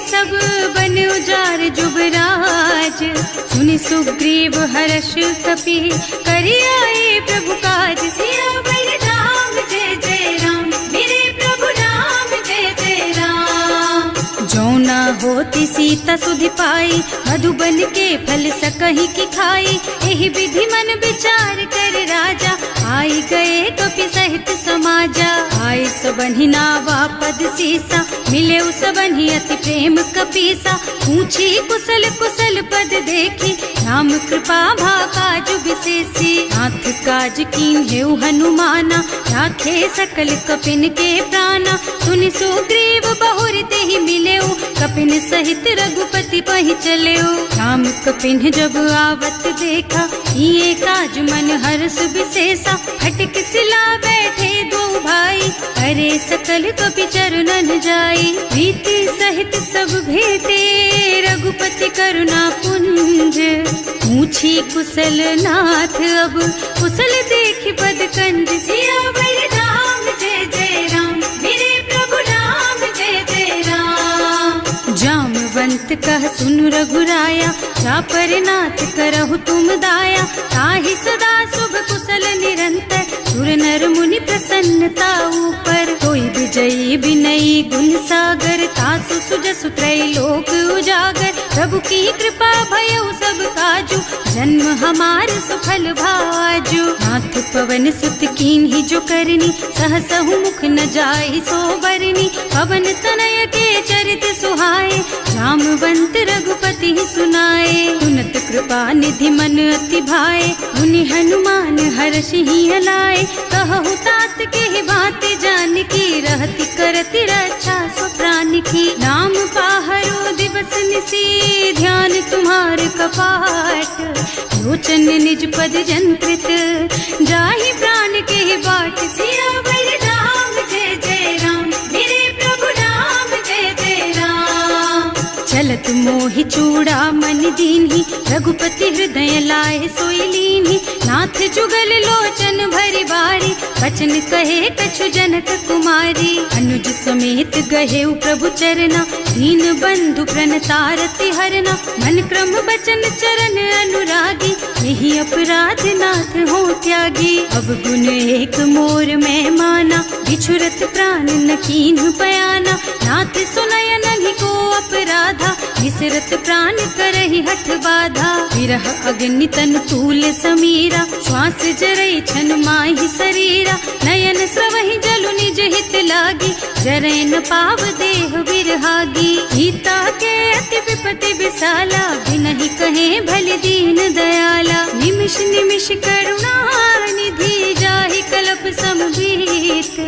सब, बन उजार जुबराज। सुनि सुग्रीव हर्ष कपि, करि आए प्रभु काज। सिया बलराम जय जय राम, मेरे प्रभु राम जय जय राम। जो न होती सीता सुधि पाई, मधुबन के फल सकहि की खाई। एहि विधि मन विचार कर राजा, आई गए कपि सहित समाजा। आए सबन्हि नावा पद सीसा, मिले सबन्हि अति प्रेम कपीसा। पूछी कुशल कुशल पद देखी, राम कृपा भा काज विशेषी। नाथ काज कीन्हेउ हनुमाना, राखे सकल कपिन के प्राणा। सुनि सुग्रीव बहुर तेहि मिलेउ, कपिन सहित रघुपति पहि चलेउ। राम कपिन जब आवत देखा, ये काज मन हर्ष विशेषा। हटक सिला बैठे दो भाई, अरे सकल कपि चरणन जाई। प्रीति सहित सब भेटे, रघुपति करुणा पुंज। पूछी कुशल नाथ अब, कुशल देखि पद कंज सियावर राम जय जय राम, मेरे प्रभु राम जय जय राम। जामवंत कह सुनु रघुराया, जा पर नाथ करहु तुम दाया। ताहि सदा शुभ कुशल निरंतर, सुर नर मुनि प्रसन्नता ऊपर। कोई विजयी विनयी गुण सागर, तासु सुजसु त्रैलोक उजागर। प्रभु की कृपा भयउ सब काजू, जन्म हमार सफल भाजू। नाथ पवन सुत कीन्ही जो करनी, सहसहु मुख न जाहि सो बरनी। पवन तनय के चरित सुहाए, जामवंत रघुपति सुनाए। सुनत कृपा निधि मन अति भाए, मुनि हनुमान हर्षि लाए। कहु तात के बात जानकी, रहति करति रक्षा सो प्राण की। नाम पाहरो दिवस निसी, ध्यान तुम्हार कपाट। लोचन निज पद जंत्रित, जाहि प्राण के बाट। सियावर राम जय जय राम, मेरे प्रभु राम जय जय राम। चलत मोहि चूड़ा मन दीन्ही, रघुपति हृदय लाए सोई लीन्ही। नाथ जुगल लोचन भरी बारी, बचन कहे कछु जनक कुमारी। अनुज समेत गहेउ प्रभु चरना, दीन बंधु प्रणतारति हरना। मन क्रम बचन चरण अनुरागी, यही अपराध नाथ हो त्यागी। अब गुण एक मोर में माना, बिछुरत प्राण न कीन्हु बयाना। नाथ सुनय नहीं को अपराधा, विसरत प्राण करहि हठ बाधा। विरह अग्नि तन तूल समीरा, श्वास जरई छन माहि शरीरा। नयन स्रवहि जलु निज हित लागी, जरै न पाव देह बिरहागी। गीता के अति विपति विशाला, बिनहि कहे भले दीन दयाला। निमिष निमिष करुणा निधि, जाहि कल्प समभीत।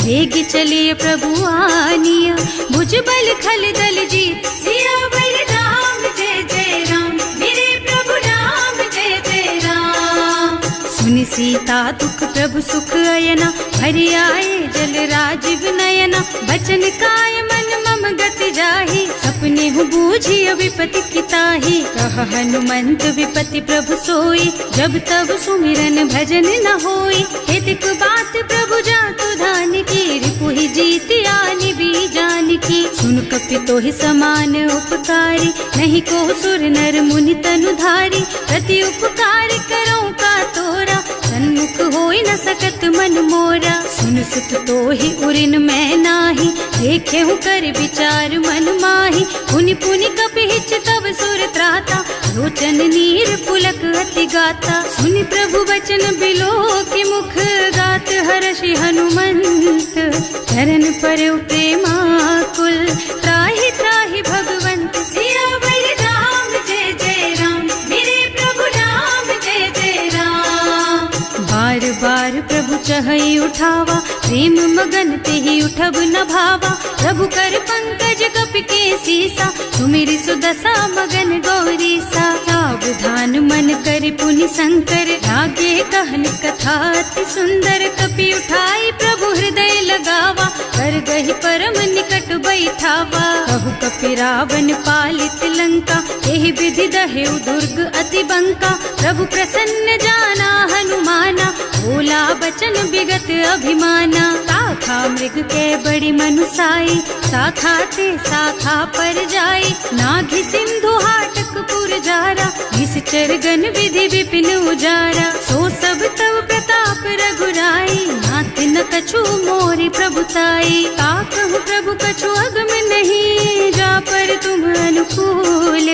वेग चलिए प्रभु आनिया, भुज बल खल दल जीत। सियावर राम जय जय राम, मेरे प्रभु राम जय जय राम। सुनि सीता दुख प्रभु सुख अयना, हरि आए जल राजीव नयना। बचन काय मन मम गति जाहि, सपने हु बूझिय विपति किताहि। कह हनुमंत विपति प्रभु सोई, जब तब सुमिरन भजन न होई। हेतिक बात प्रभु जातु धान की, रिपुहि जीति आनि भी जान की। सुन कपि तोहि समान उपकारी, नहीं को सुर नर मुनि तनु धारी। प्रति उपकार करो का तोरा, सन्मुख होई न सकत मन मोरा। सुन सुत तोहि उरिन मैं नाही, देखे हूँ कर विचार मन माही। पुनि पुनि कपिहिच तब सुर त्राता, लोचन नीर पुलक अति गाता। सुनि प्रभु बचन बिलो की मुख, गात हर्षि हनुमंत। चरण परउ प्रेमाकुल, त्राहि त्राहि भगवंत। सियावर राम जय जय राम, मेरे प्रभु राम जय जय राम। बार बार प्रभु चहई उठावा, प्रेम मगन तेहि उठब न भावा। प्रभु कर पंकज कपि के सीसा, सुमिरि सुदशा मगन गौरीसा। सावधान मन कर पुनि शंकर, लागे कहन कथा अति सुंदर। कपि उठाई प्रभु हृदय लगावा, कर गहि परम निकट बैठावा। कहु कपि रावण पालित लंका, एहि विधि दहेउ दुर्ग अति बंका। प्रभु प्रसन्न जाना हनुमाना, बोला बचन विगत अभिमाना। शाखा मृग के बड़ी मनुसाई, शाखा ते शाखा पर जाई। नाघि सिंधु हाटक पुर जारा, निश्चर गण विधि विपिन उजारा। सो सब तव प्रताप रघुराई, नाथ न कछु मोरि प्रभुताई। ताकहु प्रभु कछु अगम नहीं, जा पर तुम अनुकूल।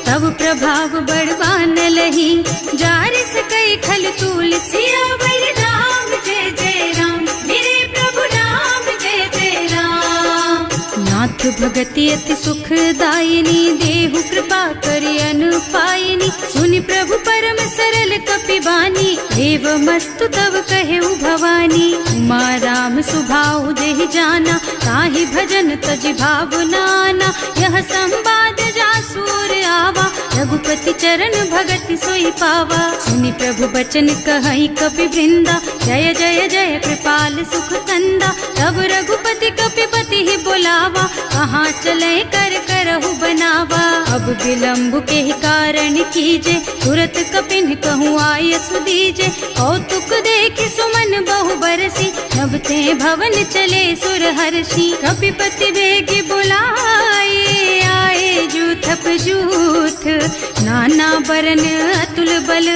तब प्रभाव बड़बान लही, जारि सकई खल तूल। सियावर राम जय जय राम, मेरे प्रभु राम जय जय राम। नाथ भगति अति सुखदायिनी, देहु कृपा करि अनुपायिनी। सुनि प्रभु परम सरल कपि बानी, एवमस्तु तव कहेउ भवानी। उमा राम सुभाउ जेहि जाना, ताहि भजन तजि भावनाना। यह संवाद जासुर आवा, रघुपति चरण भगत सोई पावा। सुनि प्रभु बचन कहई कपि वृंदा, जय जय जय कृपाल सुख कंदा। तब रघुपति कपिपति ही बुलावा, कहाँ चले कर करहु बनावा। अब विलम्ब के ही कारण कीजे, तुरत कपिन कहूँ आय सुदीजे। कौतुक देखि सुमन बहु बरसी, नभते भवन चले सुर हर्षि। कपिपति बेगी बुलाए, आए जूथप जूथ, नाना बरन अतुल बल।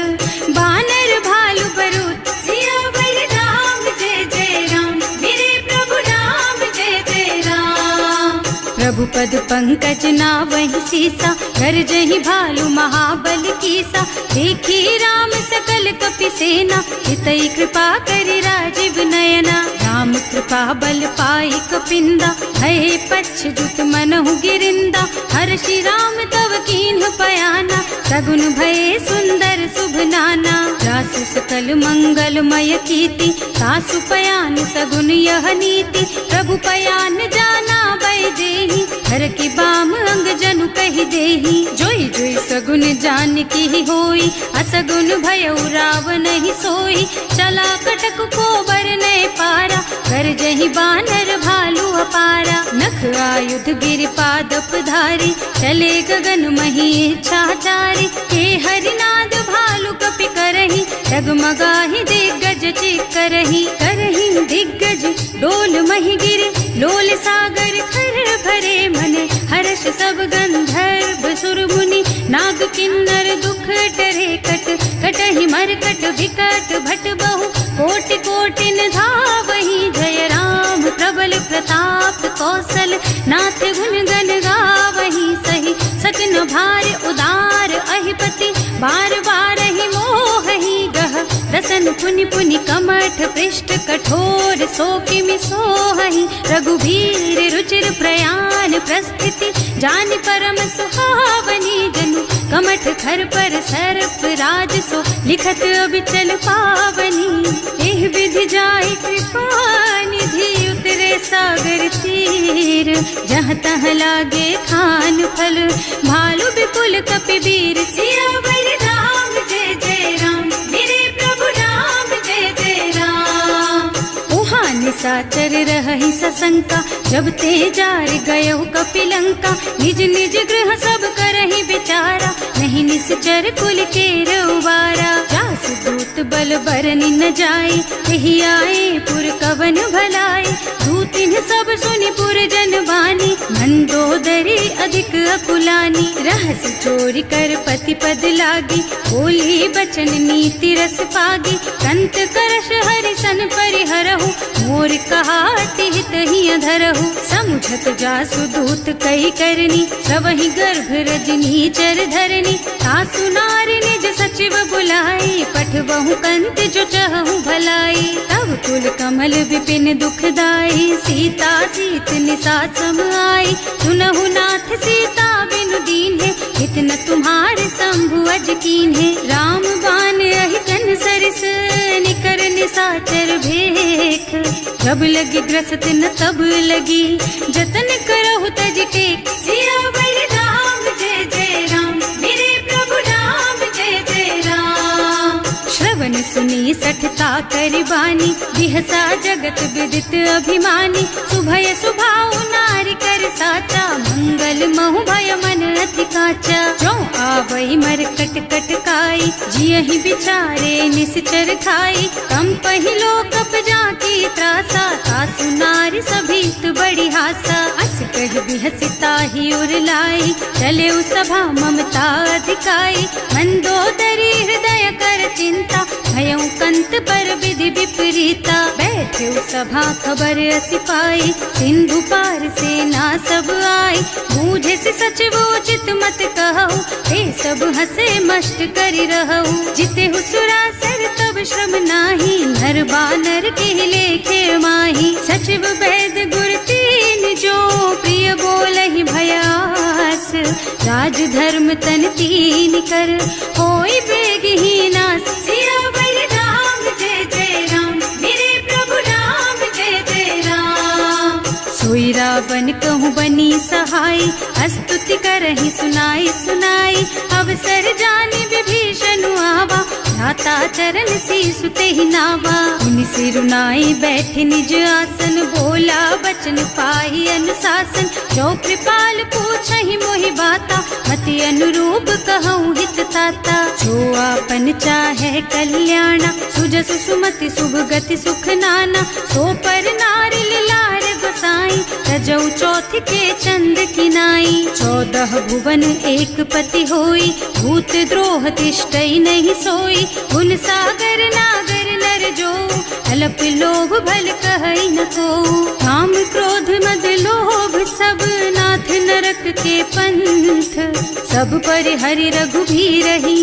बानर भालु बरूद, सियावर राम जय जय राम, मेरे प्रभु राम जय जय राम। प्रभु पद पंकज नावहि सीसा, गरजहि भालु महाबल कीसा। देखी राम सकल कपि सेना, हितई कृपा करि राजीव नयना। राम कृपा बल पाई कपिंदा, भये पच्छ्युत मनहु गिरिंदा। हर्षि राम तव कीन्ह पयाना, सगुन भये सुंदर शुभ नाना। रास सकल मंगलमय कीर्ति, सासु पयान सगुन यह नीति। प्रभु पयान जाना बैदेही, हर की बाम अंग जनु कहि देही। जोई जोई सगुन जान की होई, असगुन भयउ रावण ही सोई। चला कटक को बरने पारा, कर जही बानर भालू अपारा। नख आयुध गिरिपादप धारी, चले गगन मही इच्छाचारी। हे हरिनाद भालु कपि करही, डगमगाहि दिग्गज चित करही। करही दिग्गज डोल मही गिरे, लोल सागर खर भरे मन। हर्ष सब गंधर्व सुर मुनि, नाग किन्नर दुख डरे कट। कटहि मरकट विकट भट बहु, कोटि कोटि धावहि। जय राम प्रबल प्रताप कौशल, नाथ गुण गण गावहि। सही सकन भार उदार अहिपति, बार बार ही मोहि गह। रसन पुनि पुनि कमठ पृष्ठ, कठोर सोकिमि सोहहि। रघुवीर रुचिर प्रयाण प्रस्थिति, जानि परम सुहावनी। जनु कमठ खर पर सर्प राज सो, लिखत अबिचल पावनी। एह विधि जाय कृपा निधि, उतरे सागर तीर। जहाँ तहाँ लागे खान फल, भालु विपुल कपि वीर। सियावर राम जय जय राम, मेरे प्रभु राम जय जय राम। उहाँ निशाचर रहहि सशंका, जब ते जार गयो कपिलंका। निज निज गृह सब करहि विचारा, नहीं निश्चर कुल के रउबारा। जासु दूत बल बरनि न जाई, एहि आए पुर कवन भलाई। दूतिन सब सुनि पुर जन बानी, मंदोदरी अधिक अकुलानी। रहस्य चोरी कर पति पद लागी, बोली बचन नीति रस पागी। कंत करश हरि सन परिहरहु, मोर कहाति हित ही अधरहु। समुझत जासु दूत कही करनी, सवहि गर्भ रजनी चर धरनी। सासु नारी निज सचिव बुलाई, पठबहु कंत जो चहु भलाई। तब कुल कमल विपिन दुखदाई, सीता सीत निसा सम आई। सुनहु नाथ सीता बिनु दीन है, इतना तुम्हारे शंभु अज कीन है। राम बान अहितन सरिस, निकर निसाचर भेख। जब लगी ग्रसत न तब लगी, जतन करहु तज टेक। सियावर राम जय जय राम, मेरे प्रभु राम जय जय राम। श्रवण सुनी सठता करिबानी, बिहसा जगत विदित अभिमानी। सुभय सुभाउ नारी कर साचा, मंगल महु भय मन अति काचा। जो आवई मरकट कटकाई, जियहि बिचारे निश्चर खाई। कम पहिलो कप जाकी त्रासा, सासु नारी सभीत बड़ी हासा। अस कह बिहसिता ही उरलाई, चले सभा ममता अधिकाई। मंदोदरी हृदय कर चिंता, भयउ कंत पर विधि विपरीता। बैठे सभा खबर असी पाई, सिंधु पार सेना सब आई। बूझे से सचिवोचित मत कहु, हे सब हसे मस्त करि रहु। जिते हुसुरासर तब श्रम नाही, नर बानर के लेखे माही। सचिव वैद गुर तीन जो, प्रिय बोलहि भयास। राज धर्म तन तीन कर, होई बेगहि नास। सियावर राम जय जय राम, मेरे प्रभु राम जय जय राम। सोई रावण रावण कहूँ बनी सहाय, स्तुति करहि सुनाई सुनाई। अवसर जानी विभीषण आवा, भ्राता चरण शीसु तेहि नावा। मुनि सिरुनाई बैठे निज आसन, बोला बचन पाहि अनुशासन। जो कृपाल पूछहि मोहि बाता, मति अनुरूप कहूँ हित ताता। जो आपन चाहे कल्याणा, सुजस सुमति शुभ गति सुख नाना। सो पर नारिल लार गोसाई, रजौ चौथ के चंद किनाई। 14 भुवन एक पति होई, भूत द्रोह तिष्ठई नहीं सोई। गुण सागर नागर नर जो, अल्प लोभ भल कहई न को। काम क्रोध मद लोभ सब, नाथ नरक के पंथ। सब पर हरि रघुबीरहि,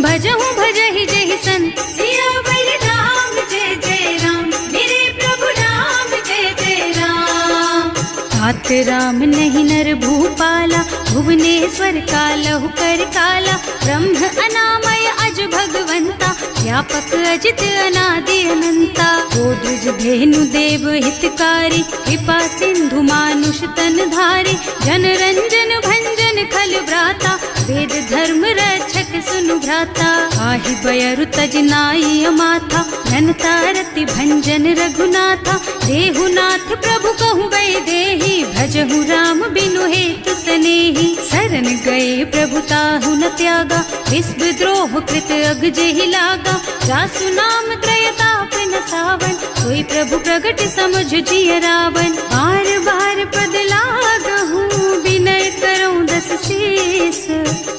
भजहु भजहि जहि संत। सियावर राम जय जय राम, मेरे प्रभु राम जय जय राम। तात राम नहीं नर भूपाला, भुवनेश्वर कालहु कर काला। ब्रह्म अनामय अज भगवंता, व्यापक अजित अनादि अनंता। गोद्विज धेनु देव हितकारी, कृपा सिंधु मानुष तन धारी। जन रंजन भंजन खल भ्राता, वेद धर्म रक्षक सुनु भ्राता। आहि बयरु तज नाई अमाथा, घनता रति भंजन रघुनाथा। देहुनाथ प्रभु कहूँ गए देहि, भजहु राम बिनु हेतु सनेहि। शरण गए प्रभु ताहु न त्यागा, विश्व द्रोह कृत अग जेहि लागा। जासु नाम त्रयताप न सावन, सोई प्रभु प्रगट समझ जिय रावण। बार बार पद लागहु, विनय करऊँ दस शीस।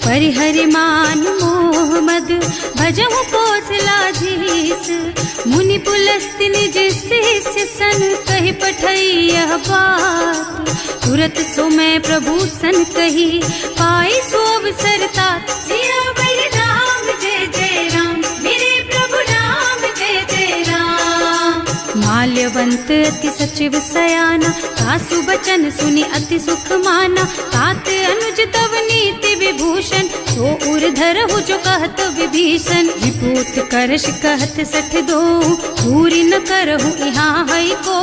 परिहरि मान मोह मद, भजहु कौशलाधीश। मुनि पुलस्त्य निज शिष्य सन, कहि पठई यह बात। तुरत सो मैं प्रभु सन कही, पाई सो अवसर तात। सियावर राम जय जय राम, मेरे प्रभु राम जय जय राम। माल्यवंत अति सचिव सयाना, तासु बचन सुनि अति सुख माना। तात अनुज तव नीति विभूषण, सो उर्धर हो जो कहत विभीषण। विभूत करश कहत 62, पूरी न करहु यहाँ हई को।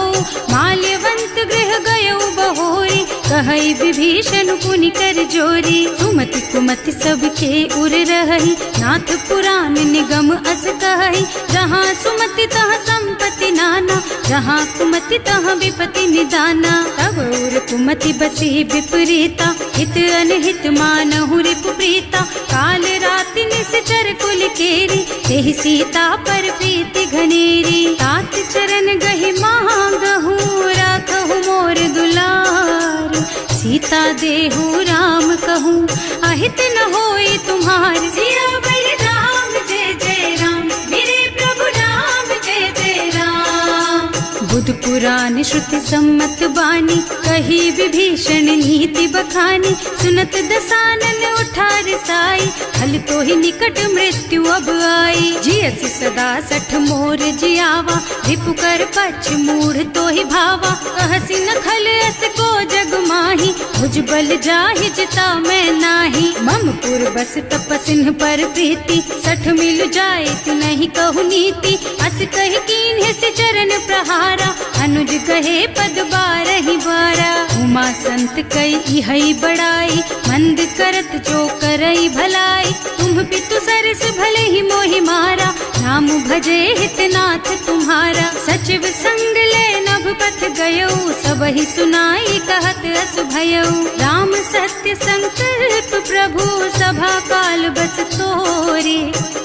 माल्यवंत गृह गयौ बहोरी, कहई विभीषण पुनि कर जोरी। सुमति कुमति सबके उर रही, नाथ पुराण निगम अस कहई। जहाँ सुमति तहाँ संपत्ति नाना, जहाँ कुमति तहाँ विपत्ति निदाना। तब उर कुमति बसी विपरीता, हित अनहित मानहु रिपु प्रीता। काल राति निश्चर कुल केरी, तेहि सीता पर प्रीति घनेरी। तात चरण गहि मांगहु, राखहु मोर दुलार। सीता देहु राम कहूँ, अहित न होई तुम्हार। सियावर राम जय जय राम, मेरे प्रभु राम जय जय राम। बुध पुराण श्रुति सम्मत बानी, कही विभीषण नीति बखानी। सुनत दसानन उठा रिसाई, हल तो ही निकट मृत्यु अब आई। जियसि सदा 60 मोर जियावा, रिपु कर पक्ष मूढ़ तो ही भावा। कहसि न खल अस को जग माही, भुज बल जाहि जिता मैं नाही। मम पुर बस तपसिन पर प्रीति, 60 मिल जाए तु नहीं कहु नीति। अस कहि कीन्हे से चरण प्रहारा, अनुज कहे पद 12 बारा। उमा संत कई हई बड़ाई, मंद करत जो करई भलाई। तुम पितु सरस भले ही मोहि मारा, नाम भजे हितनाथ तुम्हारा। सचिव संग ले नभ पथ गयो, सब ही सुनाई कहत अस भयो। राम सत्य संकल्प प्रभु, सभा काल बस तोरी।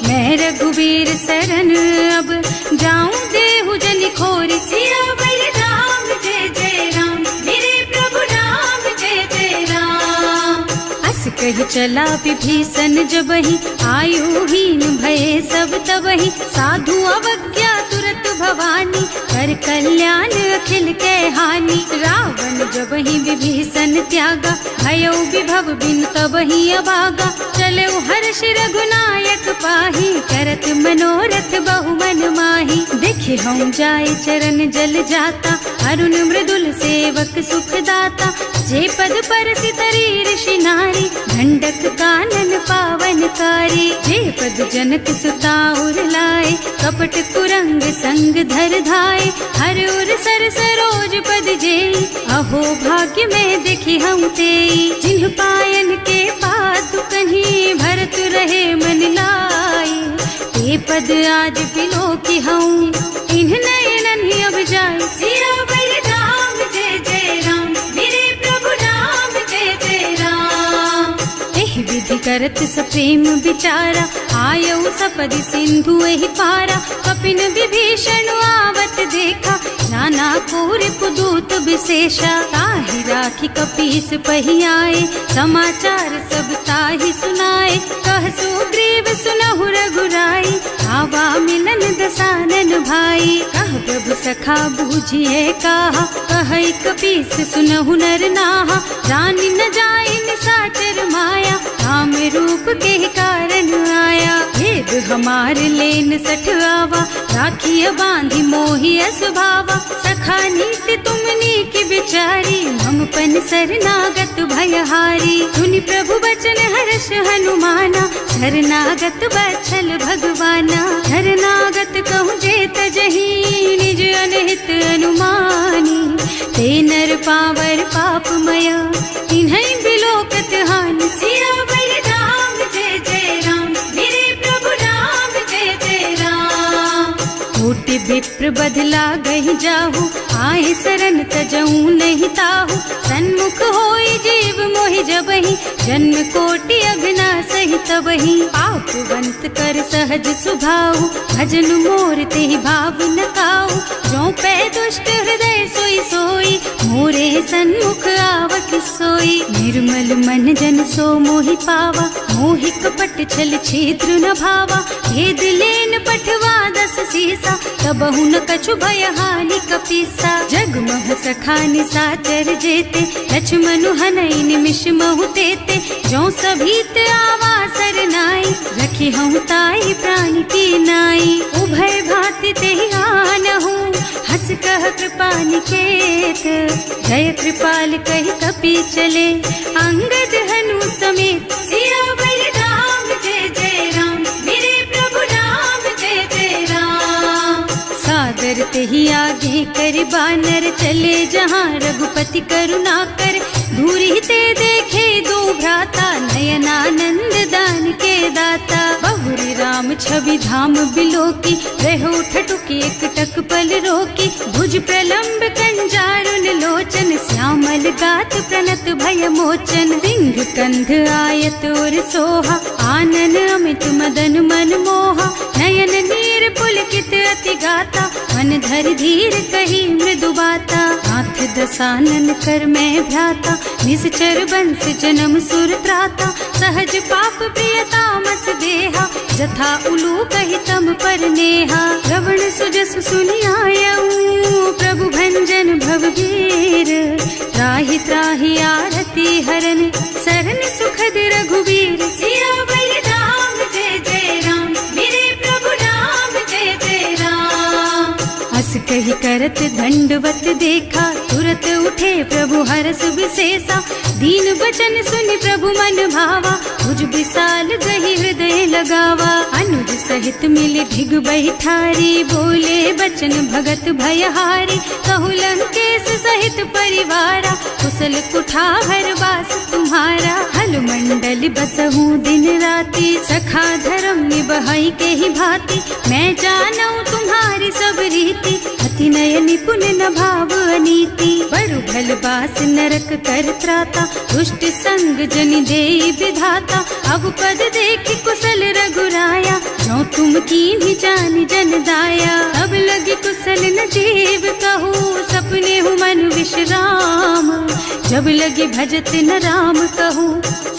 मैं रघुबीर शरण अब, जाऊं देहु जनि खोरी। सियावर राम जय जय राम, मेरे प्रभु राम जय जय राम। अस कहि चला विभीषण जबहि, आयुहीन भये सब तबहि। साधु अवज्ञा तुरत भवानी, कर कल्याण अखिल के हानि। रावण जबहि विभीषण त्यागा, भयो विभव बिनु तबहि अभागा। चले हर्ष रघुनायक नायक पाही, करत मनोरथ बहु मन माही। देखे हम जाए चरण जल जाता, अरुण मृदुल सेवक सुख दाता। जे पद पर सितरी ऋषि नारी, ढंडक कानन पावनकारी। जे पद जनक सुता उर लाए, कपट कुरंग संग धर धाए। हर उर सर सरोज पद जेई, अहो भाग्य में देखी हम तेई। जिन्ह पायन के पादु कहीं, भरत रहे मन लाई। ते पद आज बिलो की हूँ, इन्ह नयनन ही अब जाए। सिया बलराम जय जय राम, मेरे प्रभु राम जय जय राम। एहि विधि करत सप्रेम विचारा, आयऊ सपदि सिंधु एहि पारा। कपिन विभीषण आवत देखा, नाना कोर पुदूत विशेषा। ताहि राखी कपीस पही आए, समाचार सब ताहि सुनाए। कह सुग्रीव सुनहु रघुराई, आवा मिलन दसानन भाई। कह प्रभु सखा बूझिए काहा, कहै कपीस सुनहु नर नाहा। जानि न जाए निशाचर माया, काम रूप के कारण आया। भेद हमार लेन सठ आवा, राखिय बांधि मोहि स्वभावा। सखा नीति तुमनी की बिचारी, मम पन शरणागत भयहारी। सुनि प्रभु बचन हर्ष हनुमाना, शरणागत बछल भगवाना। शरणागत कहूँ जे तजहि, निज अनहित अनुमानी। ते नर पावर पापमय, तिन्है बिलोकत हानि। सिया बलराम जय जय राम, मेरे प्रभु राम जय जय राम। कोटि विप्र बदला गहि जाहु, आए शरण तजऊ नहीं ताहु। सन्मुख होई जीव मोहि जबहि, जन्म कोटि अघना सहि तबहि। पापवंत कर सहज सुभाऊ, भजन मोर तेहि भाव न काऊ। जो पै दुष्ट हृदय सोई सोई, मोरे सन्मुख आवत सोई। निर्मल मन जन सो मोहि पावा, मोहि कपट छल छिद्र न भावा। भेद लेन पठवा दस सीसा, तबहु न कछु भय हानि कपीसा। जगमह सखा निशाचर जेते, लक्ष्मण हनई निमिष महु तेते। जो सभीत आवा सरनाई, रखी हूँ ताई प्राण की नाई। उभय भांति तेहि आनहु, हस कह कृपा निकेत। जय कृपाल कहि कपि चले, अंगद हनु समेत। सिया बलराम जय जय राम, मेरे प्रभु राम जय जय राम। सादर तेहि आगे कर बानर, चले जहाँ रघुपति करुणा कर। दूरी ते देखे दो भ्राता, नयनानंद दान के दाता। बहुरी राम छवि धाम बिलोकी, रहो ठटुकी एक टक पल रोकी। भुज प्रलंब कंजारुन लोचन, श्यामल गात प्रणत भय मोचन। सिंह कंध आयत और सोहा, आनन अमित मदन मन मोहा। नयन नीर पुलकित अति गाता, मन धर धीर कही मृदु बाता। हाथ दसानन कर मैं भ्राता, निश्चर बंस जन्म सुर त्राता। सहज पाप प्रियतामस देहा, जथा उलू कहि तम पर नेहा। श्रवण सुजस सुनि आयऊ, प्रभु भंजन भवभीर। त्राहि त्राहि आरती हरन, सरन सुखद रघुबीर। सिया बलराम जय जय राम, मेरे प्रभु राम जय जय राम। हस कहि करत दंडवत देखा, तुरत उठे प्रभु हरस विशेषा। दीन बचन सुनि प्रभु मन भावा, भुज विशाल गहि हृदय लगावा। अनुज सहित मिले ढिग बैठारी, बोले बचन भगत भयहारी। कहु लंकेश सहित परिवारा, कुशल कुठार वास तुम्हारा। हल मंडल बसहु दिन राति, सखा धर्म निबहई के ही भांति। मैं जानऊ तुम्हारी सब रीति, अति नय निपुण न भाव अनीति। बड़ु भल बास नरक कर त्राता, दुष्ट संग जनि देई विधाता। अब पद देखि कुशल रघुराया, जो तुम कीन्ही जानि जन दाया। अब लगी कुशल न जीव कहू, सपने हूँ मन विश्राम। जब लगी भजत न राम कहू,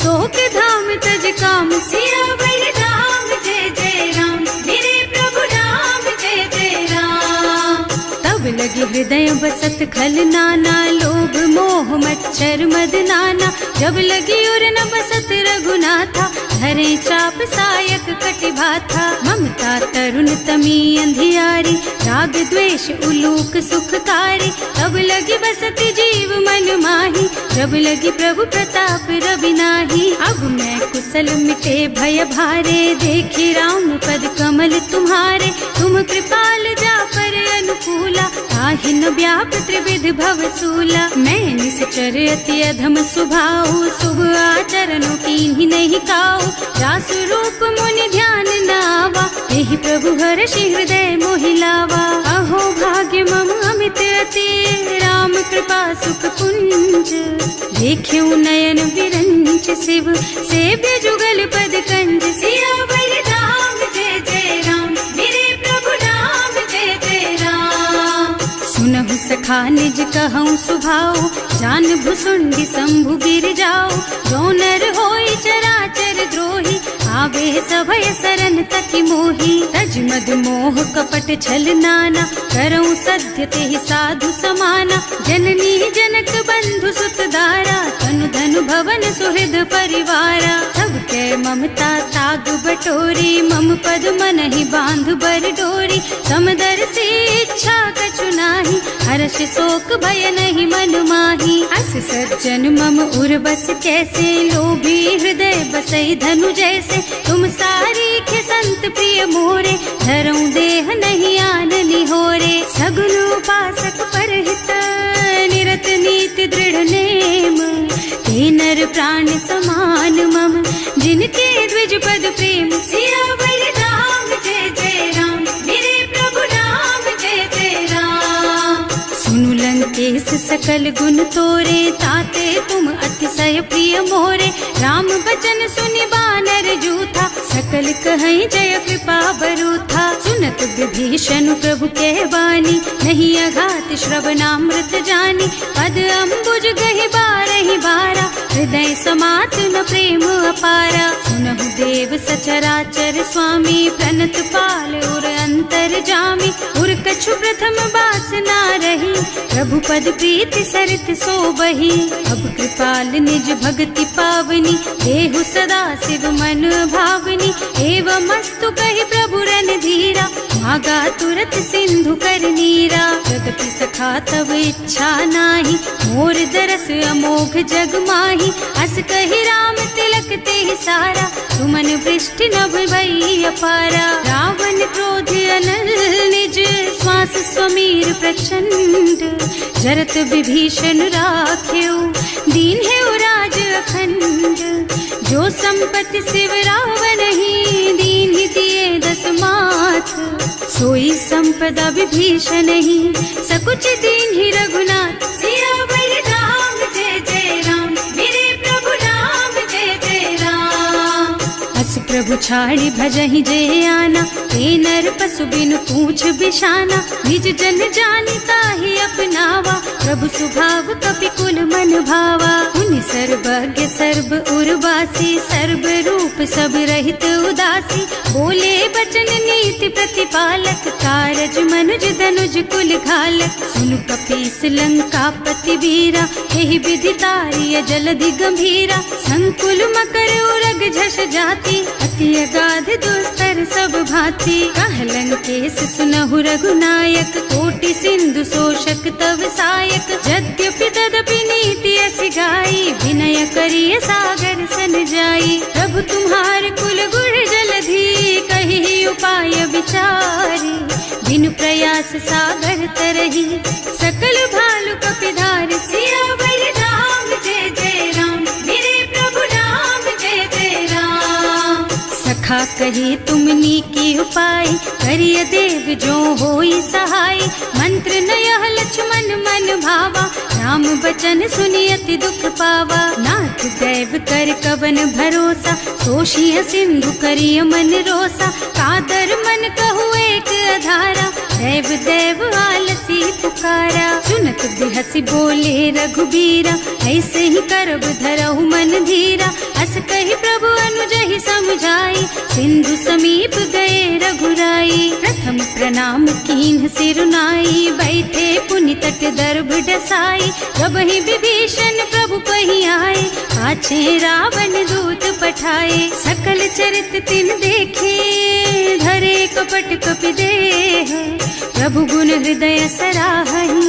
सोक धाम तज काम। सिया बलराम जय जय राम, मेरे प्रभु राम जय जय राम। तब लगी हृदय बसत खल नाना, लोभ मोह मच्छर मद नाना। जब लगी उर न बसत रघुनाथा, धरे चाप सायक कटि गाथा। ममता तरुण तमी अंधियारी, राग द्वेष उलूक सुखकारी। तब लगी बसती जीव मन माही, जब लगी प्रभु प्रताप रवि नाही। अब मैं कुशल मिटे भय भारे, देखी राम पद कमल तुम्हारे। तुम कृपाल जा पर अनुकूला, ताहि न व्याप त्रिविध भव सूला। मैं निश्चर अति अधम स्वभाव, शुभ आचरणों कीन्ही नहीं काऊ। जासु रूप मुनि ध्यान न आवा, यही प्रभु हर्षि हृदय मोहि लावा। अहो भाग्य मम अमित अति, राम कृपा सुख पुंज। देख्यऊ नयन विरंच शिव, सेव्य जुगल पद कंज। सियावर राम जय जय राम, मेरे प्रभु राम जय जय राम। सुनहु सखा निज कहऊँ सुभाऊ, जान भुसुंडी शंभु गिर जाओ। जो नर होई चराचर द्रोही, आवे सभय सरन तति मोही। तज मद मोह कपट छल नाना, करऊँ सत्य तेहि साधु समाना। जननी जनक बंधु सुत दारा, तनु धनु भवन सुहृद परिवारा। तब कै ममता ताग बटोरी, मम पद मनहि बांध बर डोरी। समदर से इच्छा कछु नाही, हर्ष शोक भय नहीं मन माही। अस सज्जन मम उर बस कैसे, लोभी हृदय बसई धनु जैसे। तुम सारी के संत प्रिय मोरे, धरऊं देह नहीं आन निहोरे। सगुन उपासक परहित, निरत नीति दृढ़ नेम। ते नर प्राण समान मम, जिनके द्विज पद प्रेम। सियावर राम जय जय राम, मेरे प्रभु राम जय जय राम। सुनु लंकेश सकल गुण तोरे, ताते तुम अतिशय प्रिय मोरे। राम बचन सुनि बानर जूथा, सकल कहई जय कृपा बरूथा। सुनत विभीषण प्रभु कह बानी, नहीं अघात श्रवणामृत जानी। पद अम्बुज गहि बारहि बारा, हृदय समात न प्रेम अपारा। सुनहु देव सचराचर स्वामी, प्रणत पाल उर अंतर जामी। उर कछु प्रथम बासना रही, प्रभु पद प्रीति सरित सोबही। अब कृपाल निज भक्ति पावनी, देहु सदा शिव मन भावनी। एवं मस्तु कहि प्रभु रन धीरा, मागा तुरत सिंधु कर नीरा। यद्यपि सखा तब इच्छा नाही, मोर दरस अमोघ जग माही। अस कहि राम तिलक तेहि सारा, सुमन वृष्टि नभ भई अपारा। रावण क्रोध अनल निज, श्वास स्वमीर प्रचंड। जरत विभीषण राख्यो, दीन है राज अखंड। जो संपत्ति शिव रावण ही, दीन ही दिए दस माथ। सोई संपदा विभीषण ही, सकुच दीन ही रघुनाथ। सियावर राम जय जय राम, मेरे प्रभु राम जय जय राम। अस प्रभु छाड़ी भजहि जय आना, ते नर पशु बिनु पूछ बिशाना। निज जन जानि ताहि अपनावा, प्रभु स्वभाव कपि कुल मन भावा। उनि सर्वज्ञ सर्व उर्वासी, सर्व रूप सब रहित उदासी। बोले बचन नीति प्रतिपालक, कारज मनुज धनुज कुल घालक। सुनु कपीस लंकापति वीरा, एहि विधि तारिय जलधि गंभीरा। संकुल मकर उरग झष जाति, अति अगाध दुस्तर सब भांति। कह लंकेश सुनहु रघुनायक, कोटि सिंधु शोषक तव सायक। यद्यपि तदपि नीति असि गाई, विनय करिय सागर सन जाई। प्रभु तुम्हार कुल गुण जलधि, कहि उपाय विचारी। बिनु प्रयास सागर तरही, सकल भालु कपिधारि। सियावर राम जय जय राम, मेरे प्रभु राम जय जय राम। सखा कही तुमनी की उपाय, करिय देव जो होई सहाय। मंत्र नयह लक्ष्मण मन भावा, राम बचन सुनि अति दुख पावा। नाथ दैव कर कवन भरोसा, सोषिय सिंधु करिय मन रोसा। कादर मन कहु एक अधारा, दैव दैव आलसी पुकारा। सुनत बिहसी बोले रघुबीरा, ऐसे ही करब धरहु मन धीरा। अस कहि प्रभु अनुजहि समझाई, सिंधु समीप गए रघुराई। प्रथम प्रणाम कीन्ह सिरुनाई, बैठे पुनि तट दर्भ डसाई। प्रभहि विभीषण प्रभु पहि आए, पाछे रावण दूत पठाए। सकल चरित तिन देखे, कपट कपि देह, प्रभु गुण हृदय सराहहि,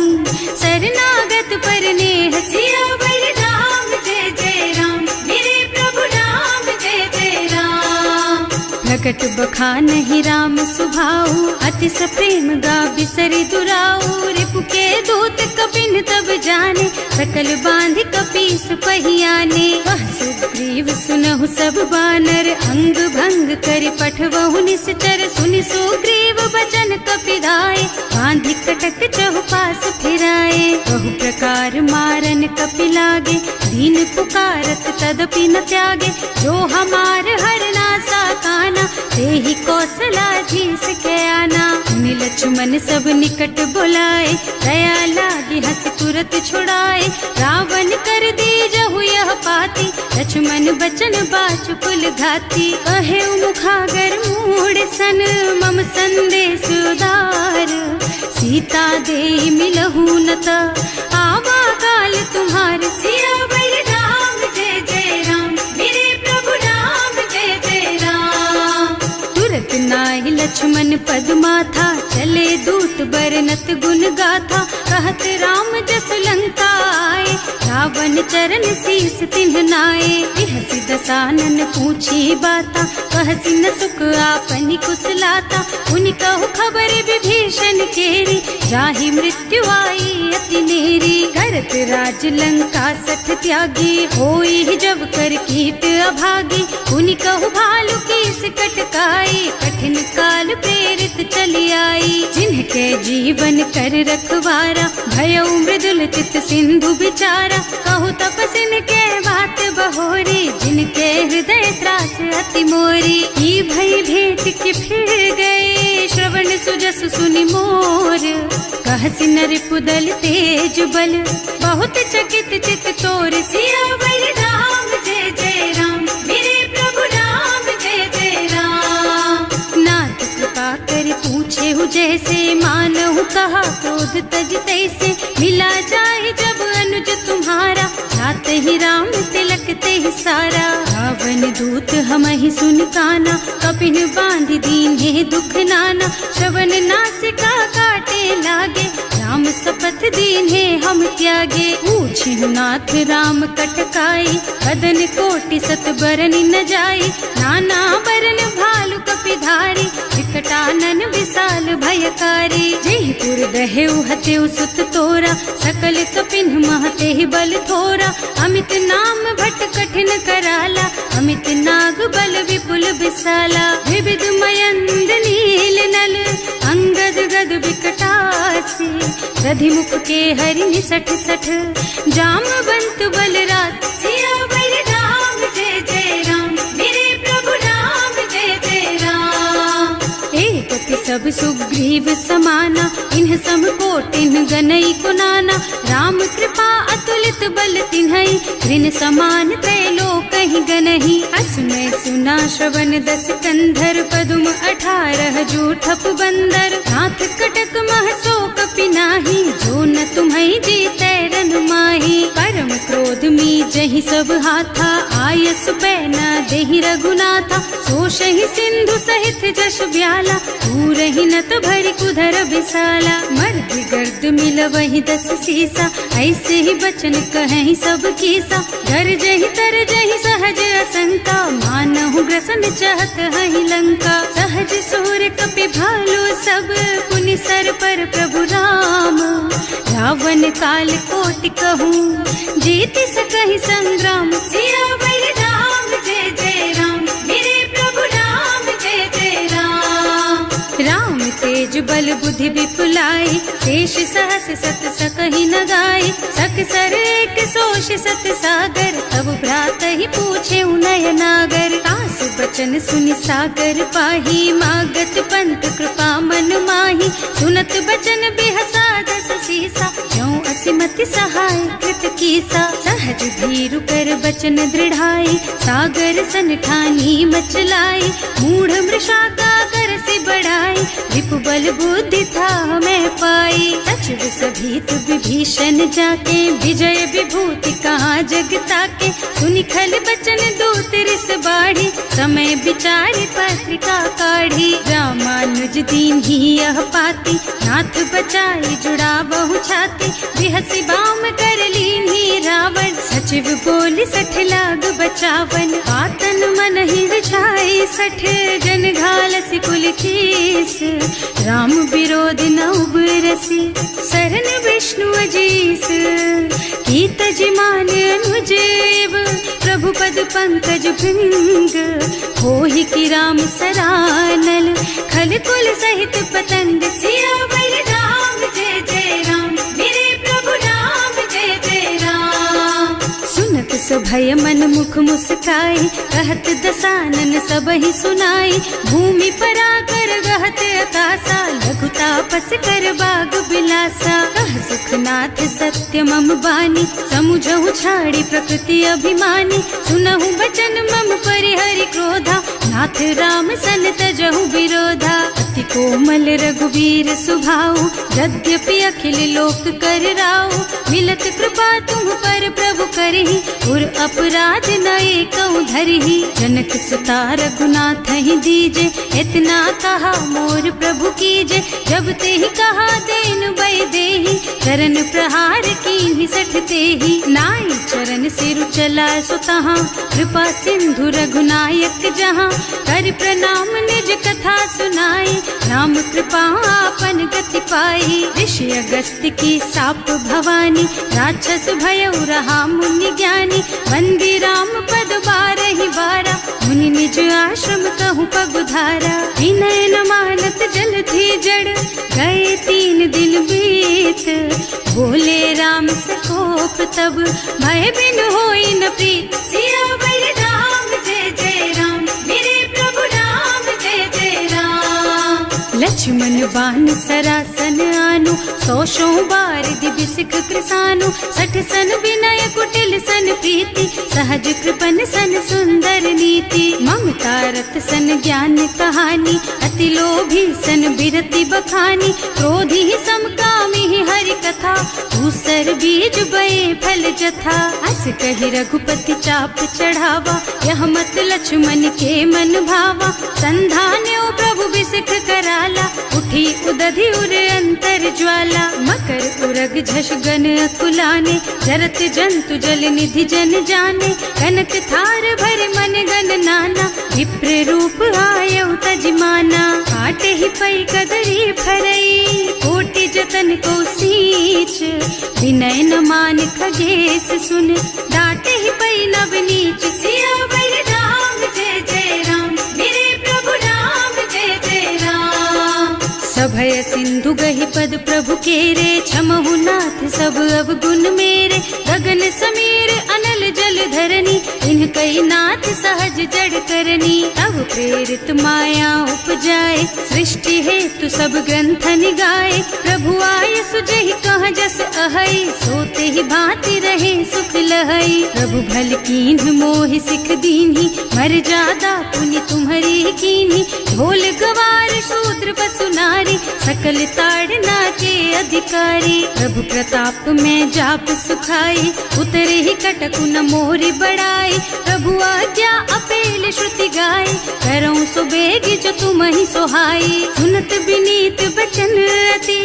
शरणागत पर नेह। सियावर राम जय जय राम, मेरे प्रभु राम जय जय राम। प्रकट बखानहि राम सुभाऊ, अति सप्रेम गा बिसरि दुराऊ। रिपु के दूत कपिन तब जाने, सकल बांध कपीस पहियाने। वह सुग्रीव सुनहु सब बानर, अंग भंग करि पठवहु निश्चर। सुनि सुग्रीव बचन कपिधाय, बांधि कटक चहुपास फिराए। बहु प्रकार मारन कपि लागे, दीन पुकारत तदपि न त्यागे। जो हमार हरना सा काना, तेहि कौशलाधीश के आना। मुनि लक्ष्मण सब निकट बुलाए, दया लागी हंस तुरत छुड़ाए। रावण कर दीजहु यह पाती, लक्ष्मण बचन बाचुकुल घाती। कहे मुखागर मूढ़ सन, मम संदेश उदार। सीता दे मिलहु न त, आवा काल तुम्हार। सियावर राम जय जय राम, मेरे प्रभु राम जय जय राम। तुरत नाहि लक्ष्मण पद माथा, चले दूत बरनत गुण गाथा। कहत राम जसु लंका आए, रावण चरण शीस तिन्ह नाए। बिहसि दसानन पूछी बाता, कहसि न सुख आपनि कुशलाता। उनि कहु खबर विभीषण केरी, जाहि मृत्यु आई अति नेरी। करत राज लंका सठ त्यागी, होई जब कर कीट अभागी। उनि कहु भालु कीस कटकाई, कठिन काल प्रेरित चली आई। जिनके जीवन कर रखवारा, भयउ मृदुल चित सिंधु बिचारा। कहु तपसिन के बात बहोरी, जिनके हृदय त्रास अति मोरी। ई भई भेंट के फिर गए, श्रवण सुजस सुनि मोर। कहसि नरिपुदल तेज बल, बहुत चकित चित तोर। सियावर राम जय जय राम, मेरे प्रभु राम जय जय राम। नाथ कृपा कर पूछे हु जैसे, मानहु कहा क्रोध तज तैसे। मिला जाए जब अनुज तुम्हारा, जात ही राम तिलक ते सारा। रावण दूत हमहि सुन काना, कपिन बांधि दीन्हे दुख नाना। श्रवण नासिका काटे लागे, राम शपथ दीन्हे हम त्यागे। पूछिहु नाथ राम कटकाई, बदन कोटि सत बरन न जाई। नाना बरन भालु कपिधारी, विकटानन विशाल भयकारी। जयपुर दहेउ हतेउ सुत तोरा, सकल कपिन महते बल थोरा। अमित नाम भट कठिन कराला, अमित नाग बल विपुल विशाला। विविध मयंद नील नल, अंगद गद विकटासी। दधिमुख के हरि निसठ सठ, जामवंत बलरात। सियावर राम जय जय राम, मेरे प्रभु राम जय जय राम। एक सब सुग्रीव समाना, इन्ह सम कोटिन गनई को नाना। राम कृपा अतुलित बल तिन्हई, ऋण समान त्रैलोकहि गनहि। असमय सुना श्रवण दस कंधर, पदुम 18 जूठप बंदर। नाथ कटक मह सो कपि नाही, जो न तुम्हई जीतै रन माही। परम क्रोध मी जहि सब हाथा, आयस पैना देहि रघुनाथा। सोषहि सिंधु सहित जश ब्याला, पूरहि नत भरि कुधर विशाला। मर्द गर्द मिलवहि 10 सीसा, ऐसे ही बचन कहें सब कीसा। गरजहि तरजहि सहज असंका, मानहु ग्रसन चाहत हहि लंका। सहज सूर कपि भालु सब, पुनि सर पर प्रभु राम। रावण काल कोटि कहूँ, जीति सकहि संग्राम। सियावर राम जय जय राम, मेरे प्रभु राम जय जय राम। राम तेज बल बुद्धि विपुलाई, शेष सहस सत सकहि न गाई। सक सर एक सोष सत सागर, तब भ्रात ही पूछे उनय नागर। तास बचन सुनि सागर पाही, मागत पंत कृपा मन माही। सुनत बचन बिहसा 10 सीसा, ज्यों असिमति सहाय कृत कीसा। सहज धीरु कर बचन दृढ़ाई, सागर सन ठानी मचलाई। मूढ़ मृषा का कर से बढ़ाई, रिपु बल बुद्धि था मैं पाई। सचिव सभीत विभीषण जाके, विजय विभूति कहाँ जगता के। सुनि खल बचन दूत रिस बाढ़ी, समय विचारी पत्रिका काढ़ी। रामानुज दीन ही यह पाती, नाथ बचाई जुड़ा बहु छाती। बिहसी बाम कर लीन ही रावण, सचिव बोली 60 लाग बचावन। आतन मन ही विछाई 60 जन घालसी कुल कीस। राम विरोध न उबरसी शरण विष्णु अजीस। कीत जिमान अनुजेव प्रभु पद पंकज भृंग। होहि की राम सरानल खल कुल सहित पतंग। सियावर राम जय जय राम, मेरे प्रभु राम जय जय राम। सुनत सभय मन मुख मुस्काई, कहत दसानन सब ही सुनाई। भूमि पर आकर गहत अकासा, लघु तापस कर बाग बिलासा। कह सुखनाथ सत्य मम बानी, समुझहु छाड़ी प्रकृति अभिमानी। सुनहु बचन मम परिहरि क्रोधा, नाथ राम सन तजहु विरोधा। अति कोमल रघुवीर सुभाऊ, यद्यपि अखिल लोक कर राऊ। मिलत कृपा तुम पर प्रभु करहि, और अपराध न एकौ धरहि। जनक सुता रघुनाथ ही दीजे, इतना कहा मोर प्रभु कीजे। जब ते ही कहा देन बय देहि, चरण प्रहार कीन्हि 60 तेहि। नाई चरण सिरु चला सुतहाँ, कृपा सिंधु रघुनायक जहाँ। कर प्रणाम निज कथा सुनाई, राम कृपा आपन गति पाई। ऋषि अगस्त्य की साप भवानी, राक्षस भयउ रहा मुनि ज्ञानी। वंदी राम पद 12 बारा, मुनि निज आश्रम कहूँ पगुधारा। विनय न मानत जल थी जड़, गए 3 दिन बीत। बोले राम सकोप तब, भय बिन होई न प्रीत। सियावर राम जय जय राम, मेरे प्रभु राम जय जय राम। लक्ष्मण बान सरासन आनु, 100 बार दिव्य सिख कृसानु। 60 सन विनय कुटिल सन प्रीति, सहज कृपन सन सुंदर नीति। ममता रत सन ज्ञान कहानी, अति लोभी सन बिरति बखानी। क्रोधी समकामी हरि कथा, दूसर बीज बये फल जथा। अस कहि रघुपति चाप चढ़ावा, यह मत लक्ष्मण के मन भावा। संधान्यो प्रभु बिसिख कराला, उठी उदधि उर अंतर ज्वाला। मकर उरग झष गन अकुलाने, जरत जंतु जल निधि जन जाने। कनक थार भर मन गन नाना, विप्र रूप आयउ तजमाना। काटे ही पै कदरी फरई, कोटि जतन को सींच। विनय न मान खगेश सुन, डांटे ही पै नव नीच। सियावर राम जय जय राम, मेरे प्रभु राम जय जय राम। सभय सिंधु गहि पद प्रभु केरे, क्षमहु नाथ सब अवगुण मेरे। गगन समीर अनल जल धरनी, इन्ह कई नाथ सहज जड़ करनी। तब प्रेरित माया उपजाए, सृष्टि हेतु सब ग्रंथ निगाए। प्रभु आय सुजहि कह जस अहै, सोते ही भांति रहे सुख लहै। प्रभु भल कीन्ह मोहि सिख दीन्ही, मर जादा पुनि तुम्हरी कीन्ही। ढोल गवार शूद्र पशु नारी, सकल ताड़ना के अधिकारी। प्रभु प्रताप में जाप सुखाई, उतरे ही कटकु न मोरी बड़ाई। प्रभु आज्ञा अपेल श्रुति गाय, करऊं सो बेग जो तुम ही सोहाई। सुनत विनीत बचन अति,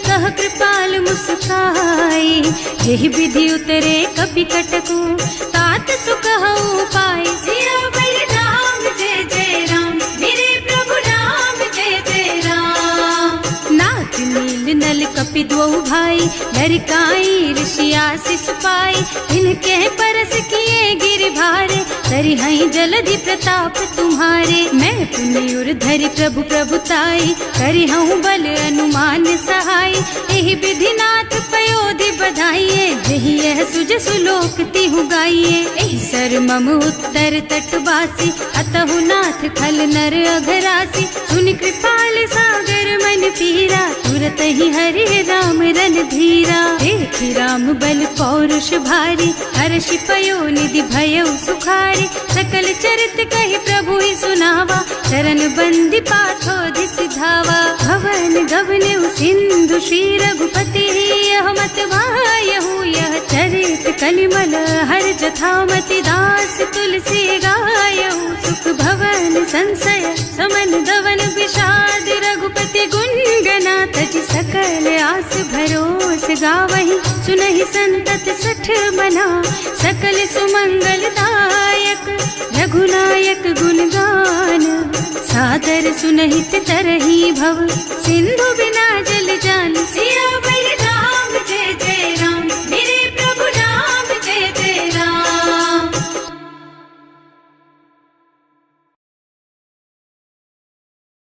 कह कृपाल मुस्काई। यही विधि उतरे कपि कटकु, तात सुकहु पाई। सियावर राम जय जय राम, मेरे प्रभु राम जय जय राम। नाथ नील नल कपि द्वौ भाई, लरिकाई ऋषि आशीष पाई। इनके परस किए गिर भारे, तरिहै जलधि प्रताप तुम्हारे। मैं पुनि उर धरि प्रभु प्रभुताई, करिहूँ बल अनुमान सहाय। एहि विधि नाथ पयोधि बधाइए, जहि यह सुज सुलोक तिहु गाइए। एहि सर मम उत्तर तटवासी, अतहु नाथ खल नर अघरासी। सुनि कृपाल सागर मन पीरा, तुरत ही हरि राम रन धीरा। देखि राम बल पौरुष भारी, हर्षि पयो निधि भयउ सुखारी। सकल चरित कहि प्रभु ही सुनावा, चरण बंदी पाथोधि सिधावा। भवन गगन सिंधु श्री रघुपति, यह मत वायहु यह चरित कलिमल हर जथामति। दास तुलसी गायहु, सुख भवन संशय समन दवन विषाद। रघुपति नित्य गुनगुनात जी सकल आस भरोस गावहि सुनहि संतत सठ मना सकल सुमंगलदायक रघुनायक गुणगान सादर सुनहित तरहि भव सिंधु बिना जल